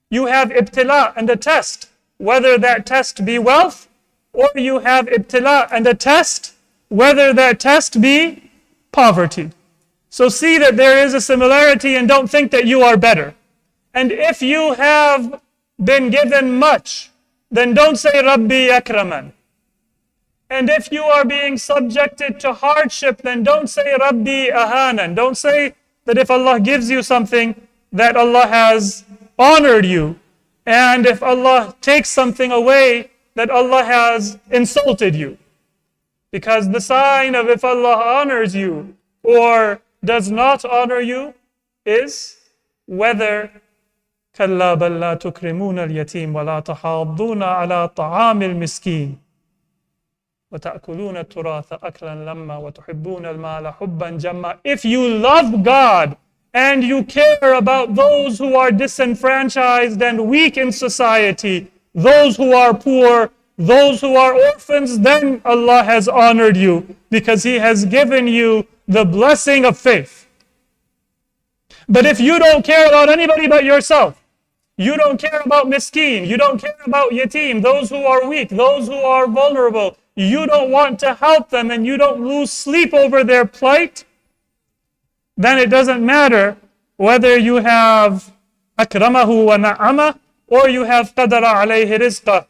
You have ibtila and a test, whether that test be wealth, or you have ibtila and a test, whether that test be poverty. So see that there is a similarity and don't think that you are better. And if you have been given much, then don't say Rabbi Akraman. And if you are being subjected to hardship, then don't say Rabbi Ahanan. Don't say that if Allah gives you something, that Allah has honored you. And if Allah takes something away, that Allah has insulted you. Because the sign of if Allah honors you or does not honor you is whether كَلَّا بَلْ لَا تُكْرِمُونَ الْيَتِيمَ وَلَا تَحَاضُّونَ عَلَى طَعَامِ الْمِسْكِينِ وَتَأْكُلُونَ التُّرَاثَ أَكْلًا لَمًّا وَتُحِبُّونَ الْمَالَ حُبًّا جَمًّا. If you love God and you care about those who are disenfranchised and weak in society, those who are poor, those who are orphans, then Allah has honored you because He has given you the blessing of faith. But if you don't care about anybody but yourself, you don't care about miskeen, you don't care about yatim, those who are weak, those who are vulnerable, you don't want to help them and you don't lose sleep over their plight, then it doesn't matter whether you have akramahu wa na'ama or you have qadara alayhi rizqah.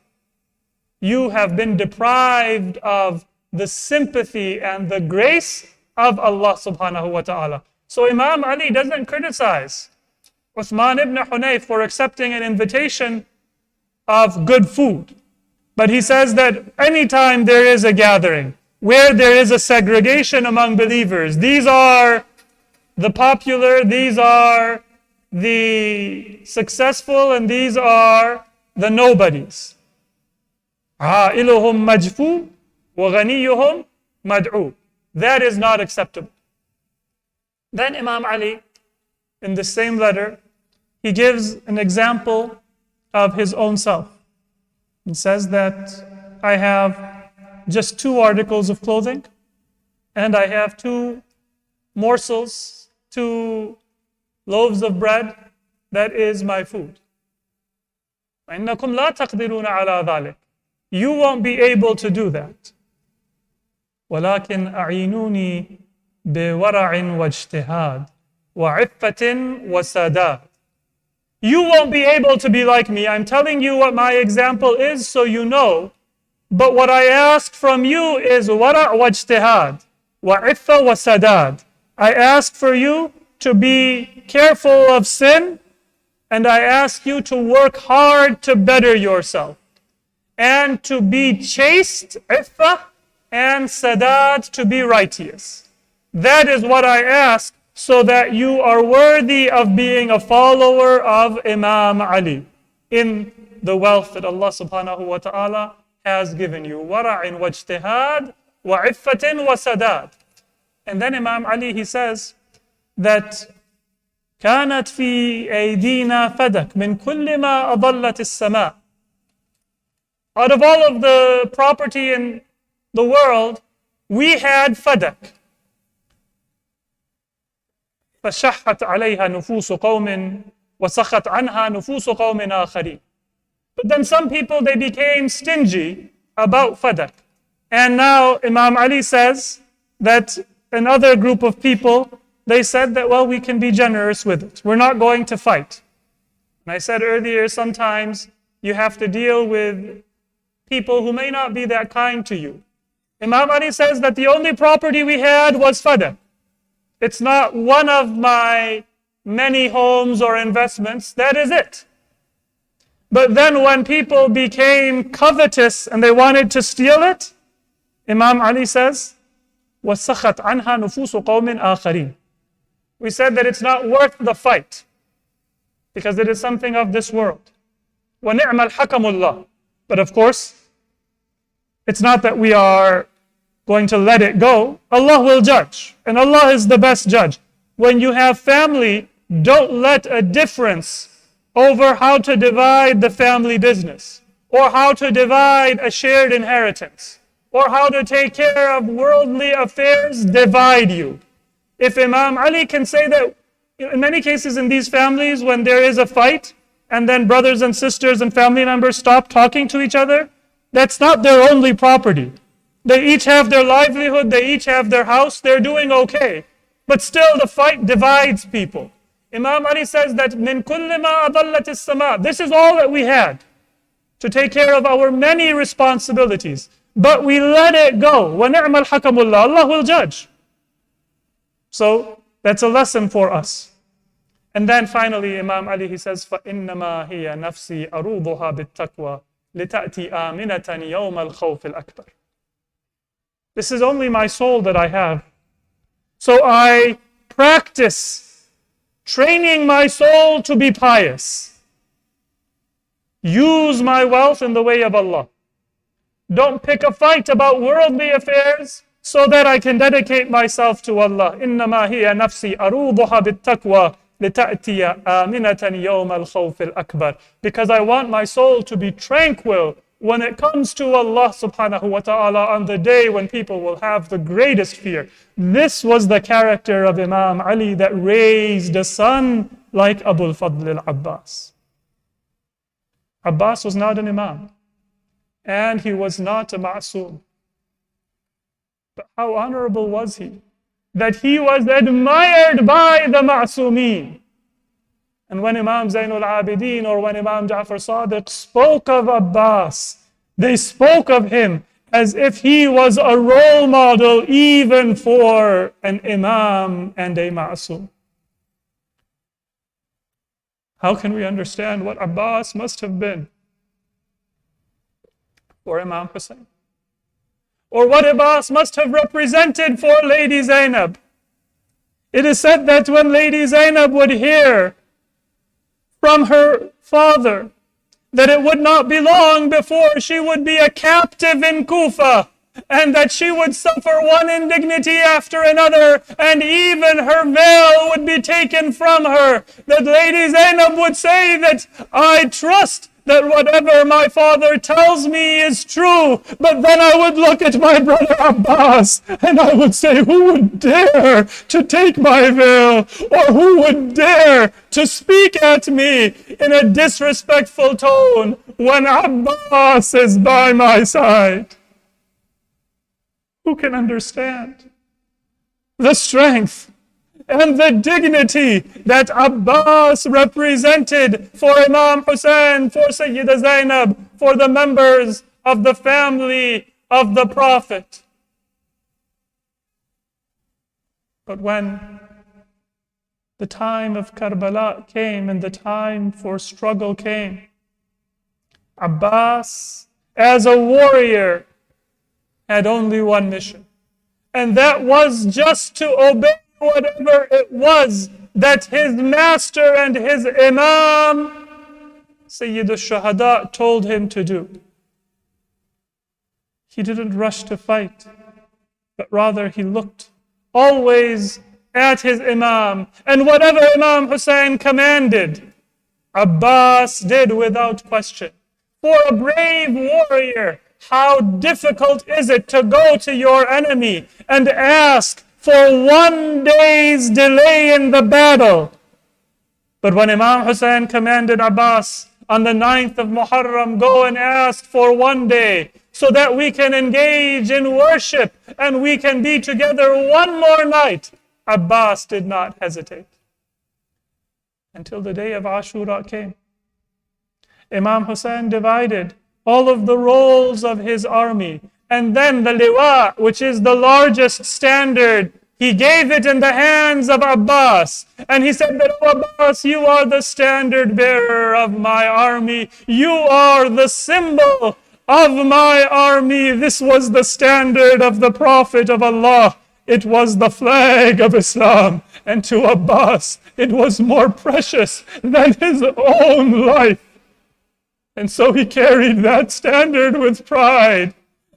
You have been deprived of the sympathy and the grace of Allah subhanahu wa ta'ala. So Imam Ali doesn't criticize Uthman ibn Hunayf for accepting an invitation of good food. But he says that anytime there is a gathering where there is a segregation among believers, these are the popular, these are the successful, and these are the nobodies. عَائِلُهُمْ مَجْفُو وَغَنِيُّهُمْ مَدْعُو. That is not acceptable. Then Imam Ali, in the same letter, he gives an example of his own self. He says that I have just 2 articles of clothing, and I have 2 morsels, 2 loaves of bread. That is my food. فَإِنَّكُمْ لَا تَقْدِرُونَ عَلَى ذَلِكَ. You won't be able to do that. وَلَكِنْ أَعِينُونِي بِوَرَعٍ وَاجْتِهَادٍ وَعِفَّةٍ وَسَدَادٍ. You won't be able to be like me. I'm telling you what my example is so you know. But what I ask from you is wara' wajtihad, wa'iffa wa sadad. I ask for you to be careful of sin, and I ask you to work hard to better yourself, and to be chaste, iffa, and sadad, to be righteous. That is what I ask, so that you are worthy of being a follower of Imam Ali in the wealth that Allah subhanahu wa ta'ala has given you. Wara'in wajtihad wa iffatin wa sadad. And then Imam Ali, he says that كانت في أيدينا فدك من كل ما أضلت السماء. Out of all of the property in the world, we had fadak. فشحت عليها نفوس قوم وسخت عنها نفوس قوم آخرين. But then some people, they became stingy about fadak. And now Imam Ali says that another group of people, they said that, well, we can be generous with it. We're not going to fight. And I said earlier, sometimes you have to deal with people who may not be that kind to you. Imam Ali says that the only property we had was fada. It's not one of my many homes or investments. That is it. But then when people became covetous and they wanted to steal it, Imam Ali says, وَسَخَتْ عَنْهَا نُفُوسُ قَوْمٍ آخَرِينَ. We said that it's not worth the fight because it is something of this world. وَنِعْمَ الْحَكَمُ اللَّهِ. But of course, it's not that we are going to let it go. Allah will judge, and Allah is the best judge. When you have family, don't let a difference over how to divide the family business, or how to divide a shared inheritance, or how to take care of worldly affairs divide you. If Imam Ali can say that, in many cases in these families, when there is a fight, and then brothers and sisters and family members stop talking to each other, that's not their only property. They each have their livelihood, they each have their house, they're doing okay. But still the fight divides people. Imam Ali says that مِن كُلِّ مَا أَضَلَّتِ السَّمَاء. This is all that we had to take care of our many responsibilities. But we let it go. وَنِعْمَ الْحَكَمُ اللَّهِ. Allah will judge. So that's a lesson for us. And then finally Imam Ali, he says, فَإِنَّمَا هِيَ نَفْسِي أَرُوضُهَا بِالتَّقْوَى لِتَأْتِي آمِنَةً يَوْمَ الْخَوْفِ الْأَكْبَرِ. This is only my soul that I have. So I practice training my soul to be pious. Use my wealth in the way of Allah. Don't pick a fight about worldly affairs so that I can dedicate myself to Allah. إِنَّمَا هِيَ نَفْسِي أَرُوضُهَا بِالتَّقْوَى لِتَأْتِيَ آمِنَةً يَوْمَ الْخَوْفِ الْأَكْبَرِ. Because I want my soul to be tranquil when it comes to Allah subhanahu wa ta'ala on the day when people will have the greatest fear. This was the character of Imam Ali that raised a son like Abul Fadl al-Abbas. Abbas was not an imam, and he was not a ma'soom. But how honorable was he, that he was admired by the ma'soomeen. And when Imam Zainul Abidin or when Imam Ja'far Sadiq spoke of Abbas, they spoke of him as if he was a role model even for an imam and a ma'soom. How can we understand what Abbas must have been for Imam Hussein? Or what Abbas must have represented for Lady Zainab? It is said that when Lady Zainab would hear from her father that it would not be long before she would be a captive in Kufa, and that she would suffer one indignity after another, and even her veil would be taken from her, that Lady Zainab would say that I trust that whatever my father tells me is true. But then I would look at my brother Abbas and I would say, who would dare to take my veil? Or who would dare to speak at me in a disrespectful tone when Abbas is by my side? Who can understand the strength and the dignity that Abbas represented for Imam Hussein, for Sayyida Zainab, for the members of the family of the Prophet? But when the time of Karbala came and the time for struggle came, Abbas, as a warrior, had only one mission, and that was just to obey whatever it was that his master and his Imam, Sayyid al-Shuhada, told him to do. He didn't rush to fight, but rather he looked always at his Imam, and whatever Imam Hussein commanded, Abbas did without question. For a brave warrior, how difficult is it to go to your enemy and ask for 1 day's delay in the battle? But when Imam Hussein commanded Abbas on the 9th of Muharram, go and ask for 1 day so that we can engage in worship and we can be together one more night, Abbas did not hesitate until the day of Ashura came. Imam Hussein divided all of the roles of his army, And then the liwa, which is the largest standard, he gave it in the hands of Abbas. And he said that, "Oh Abbas, you are the standard bearer of my army. You are the symbol of my army." This was the standard of the Prophet of Allah. It was the flag of Islam. And to Abbas, it was more precious than his own life. And so he carried that standard with pride.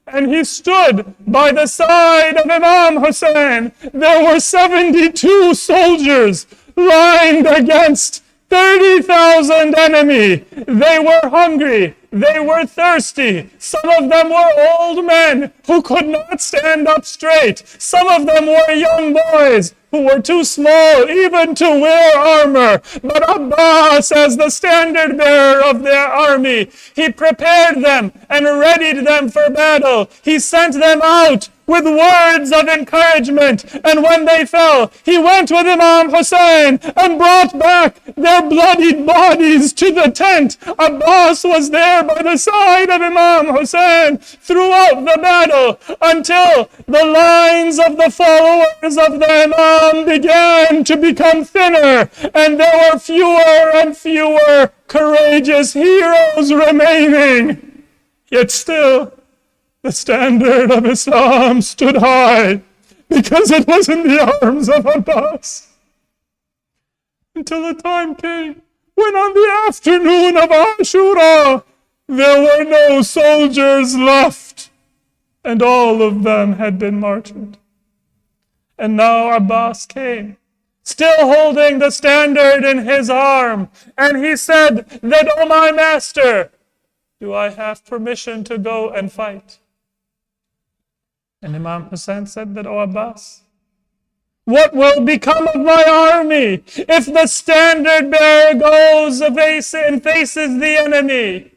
And he stood by the side of Imam Hussein. There were 72 soldiers lined against 30,000 enemy. They were hungry. They were thirsty. Some of them were old men who could not stand up straight. Some of them were young boys who were too small even to wear armor. But Abbas, as the standard bearer of their army, he prepared them and readied them for battle. He sent them out with words of encouragement. And when they fell, he went with Imam Hussein and brought back their bloodied bodies to the tent. Abbas was there by the side of Imam Hussein throughout the battle until the lines of the followers of the Imam began to become thinner, and there were fewer and fewer courageous heroes remaining. Yet still, the standard of Islam stood high because it was in the arms of Abbas. Until a time came when on the afternoon of Ashura, there were no soldiers left, and all of them had been martyred. And now Abbas came, still holding the standard in his arm, and he said that, "Oh my master, do I have permission to go and fight?" And Imam Hussein said that, "Oh Abbas, what will become of my army if the standard bearer goes and faces the enemy?"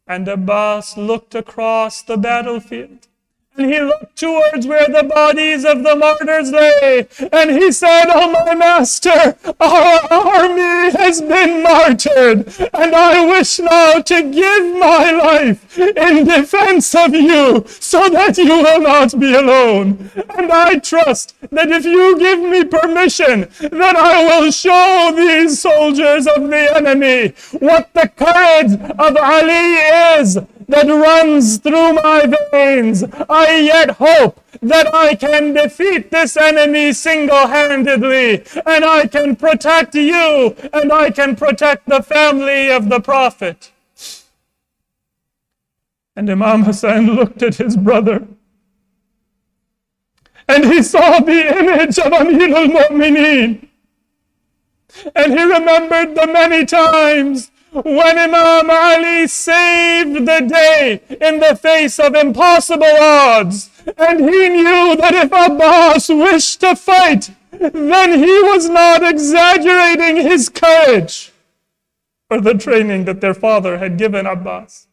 And Abbas looked across the battlefield, and he looked towards where the bodies of the martyrs lay, and he said, "Oh my master, our army has been martyred, and I wish now to give my life in defense of you so that you will not be alone. And I trust that if you give me permission, that I will show these soldiers of the enemy what the courage of Ali is that runs through my veins. I yet hope that I can defeat this enemy single-handedly, and I can protect you, and I can protect the family of the Prophet." And Imam Hussein looked at his brother, and he saw the image of Amir al-Mu'mineen, and he remembered the many times when Imam Ali saved the day in the face of impossible odds, and he knew that if Abbas wished to fight, then he was not exaggerating his courage or the training that their father had given Abbas.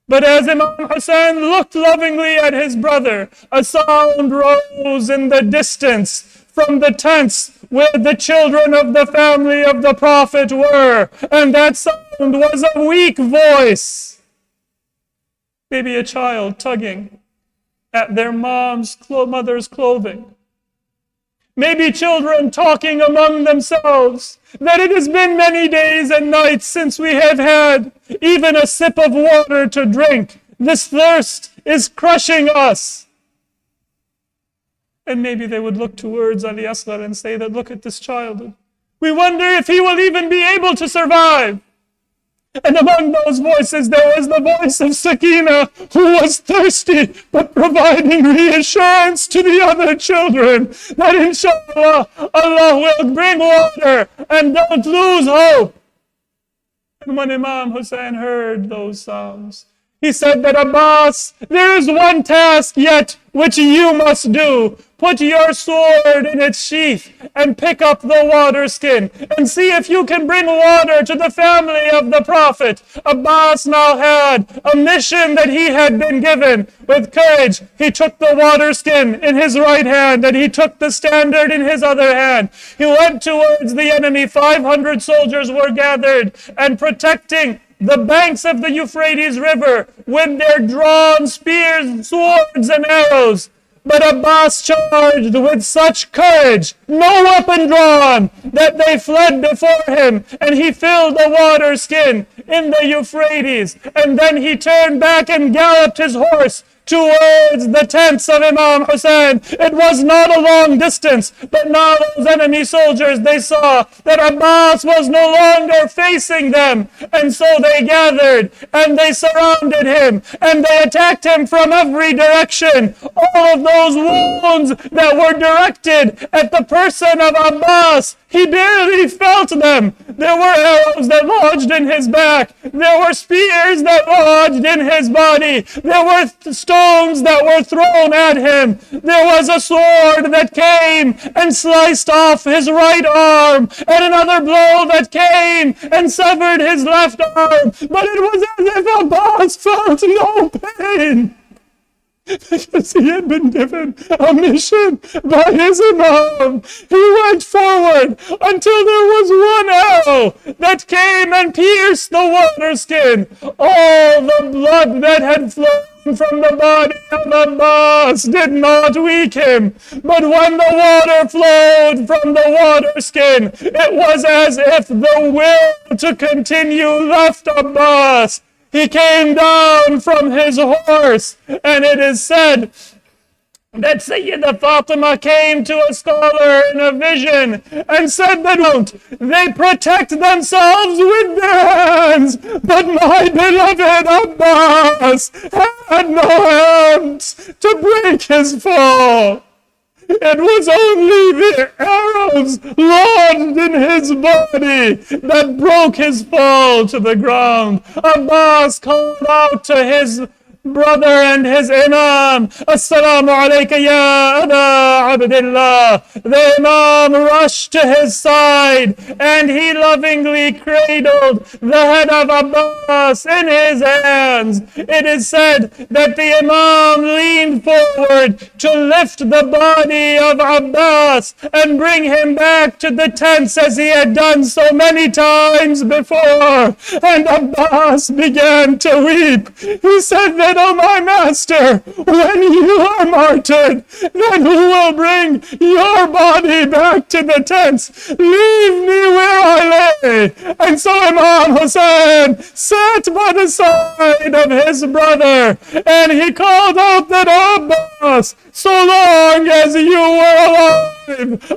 But as Imam Hussein looked lovingly at his brother, a sound rose in the distance from the tents where the children of the family of the Prophet were, and that sound was a weak voice. Maybe a child tugging at their mother's clothing. Maybe children talking among themselves that it has been many days and nights since we have had even a sip of water to drink. This thirst is crushing us. And maybe they would look towards Ali Asghar and say that, "Look at this child. We wonder if he will even be able to survive." And among those voices, there was the voice of Sakina, who was thirsty, but providing reassurance to the other children that inshallah, Allah will bring water and don't lose hope. And when Imam Hussein heard those sounds, he said that, "Abbas, there is one task yet which you must do. Put your sword in its sheath and pick up the water skin and see if you can bring water to the family of the Prophet." Abbas now had a mission that he had been given. With courage, he took the water skin in his right hand and he took the standard in his other hand. He went towards the enemy. 500 soldiers were gathered and protecting the banks of the Euphrates River with their drawn spears, swords, and arrows. But Abbas charged with such courage, no weapon drawn, that they fled before him, and he filled a water skin in the Euphrates. And then he turned back and galloped his horse towards the tents of Imam Hussein. It was not a long distance, but now those enemy soldiers, they saw that Abbas was no longer facing them, and so they gathered and they surrounded him and they attacked him from every direction. All of those wounds that were directed at the person of Abbas, he barely felt them. There were arrows that lodged in his back. There were spears that lodged in his body. There were stones that were thrown at him. There was a sword that came and sliced off his right arm, and another blow that came and severed his left arm. But it was as if Abbas felt no pain, because he had been given a mission by his Imam. He went forward until there was one arrow that came and pierced the water skin. All the blood that had flown from the body of Abbas did not weaken him, but when the water flowed from the water skin, it was as if the will to continue left Abbas. He came down from his horse, and it is said that Sayyidah Fatima came to a scholar in a vision and said that they protect themselves with their hands, but my beloved Abbas had no hands to break his fall. It was only the arrows lodged in his body that broke his fall to the ground. Abbas called out to his brother and his Imam, Assalamu alayka ya Aba Abdullah. The Imam rushed to his side and he lovingly cradled the head of Abbas in his hands. It is said that the Imam leaned forward to lift the body of Abbas and bring him back to the tents as he had done so many times before. And Abbas began to weep. He said that, "Oh my master, when you are martyred, then who will bring your body back to the tents? Leave me where I lay." And so Imam Hussein sat by the side of his brother, and he called out that, "Abbas, so long as you were alive,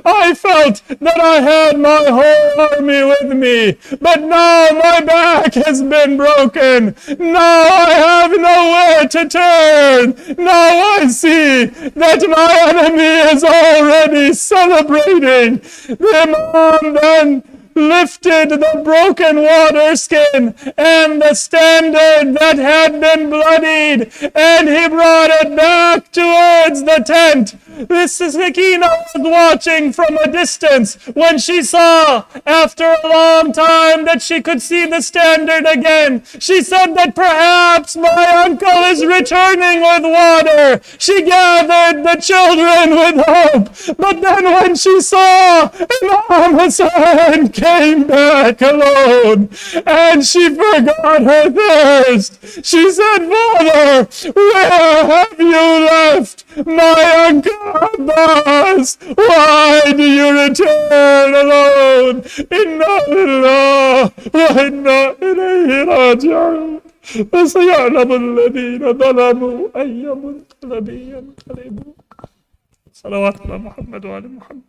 I felt that I had my whole army with me, but now my back has been broken. Now I have nowhere to turn. Now I see that my enemy is already celebrating." The Imam then lifted the broken water skin and the standard that had been bloodied, and he brought it back towards the tent. This Sakina was watching from a distance. When she saw, after a long time, that she could see the standard again, she said that perhaps my uncle is returning with water. She gathered the children with hope. But then when she saw Imam Hasan came back alone, and she forgot her thirst, she said, "Father, where have you left my uncle Abbas? Why do you return alone? Inna lillahi wa inna ilayhi raji'un. فسيعلم الذين ظلموا أي منقلب ينقلبون." صلوات على محمد وآل محمد.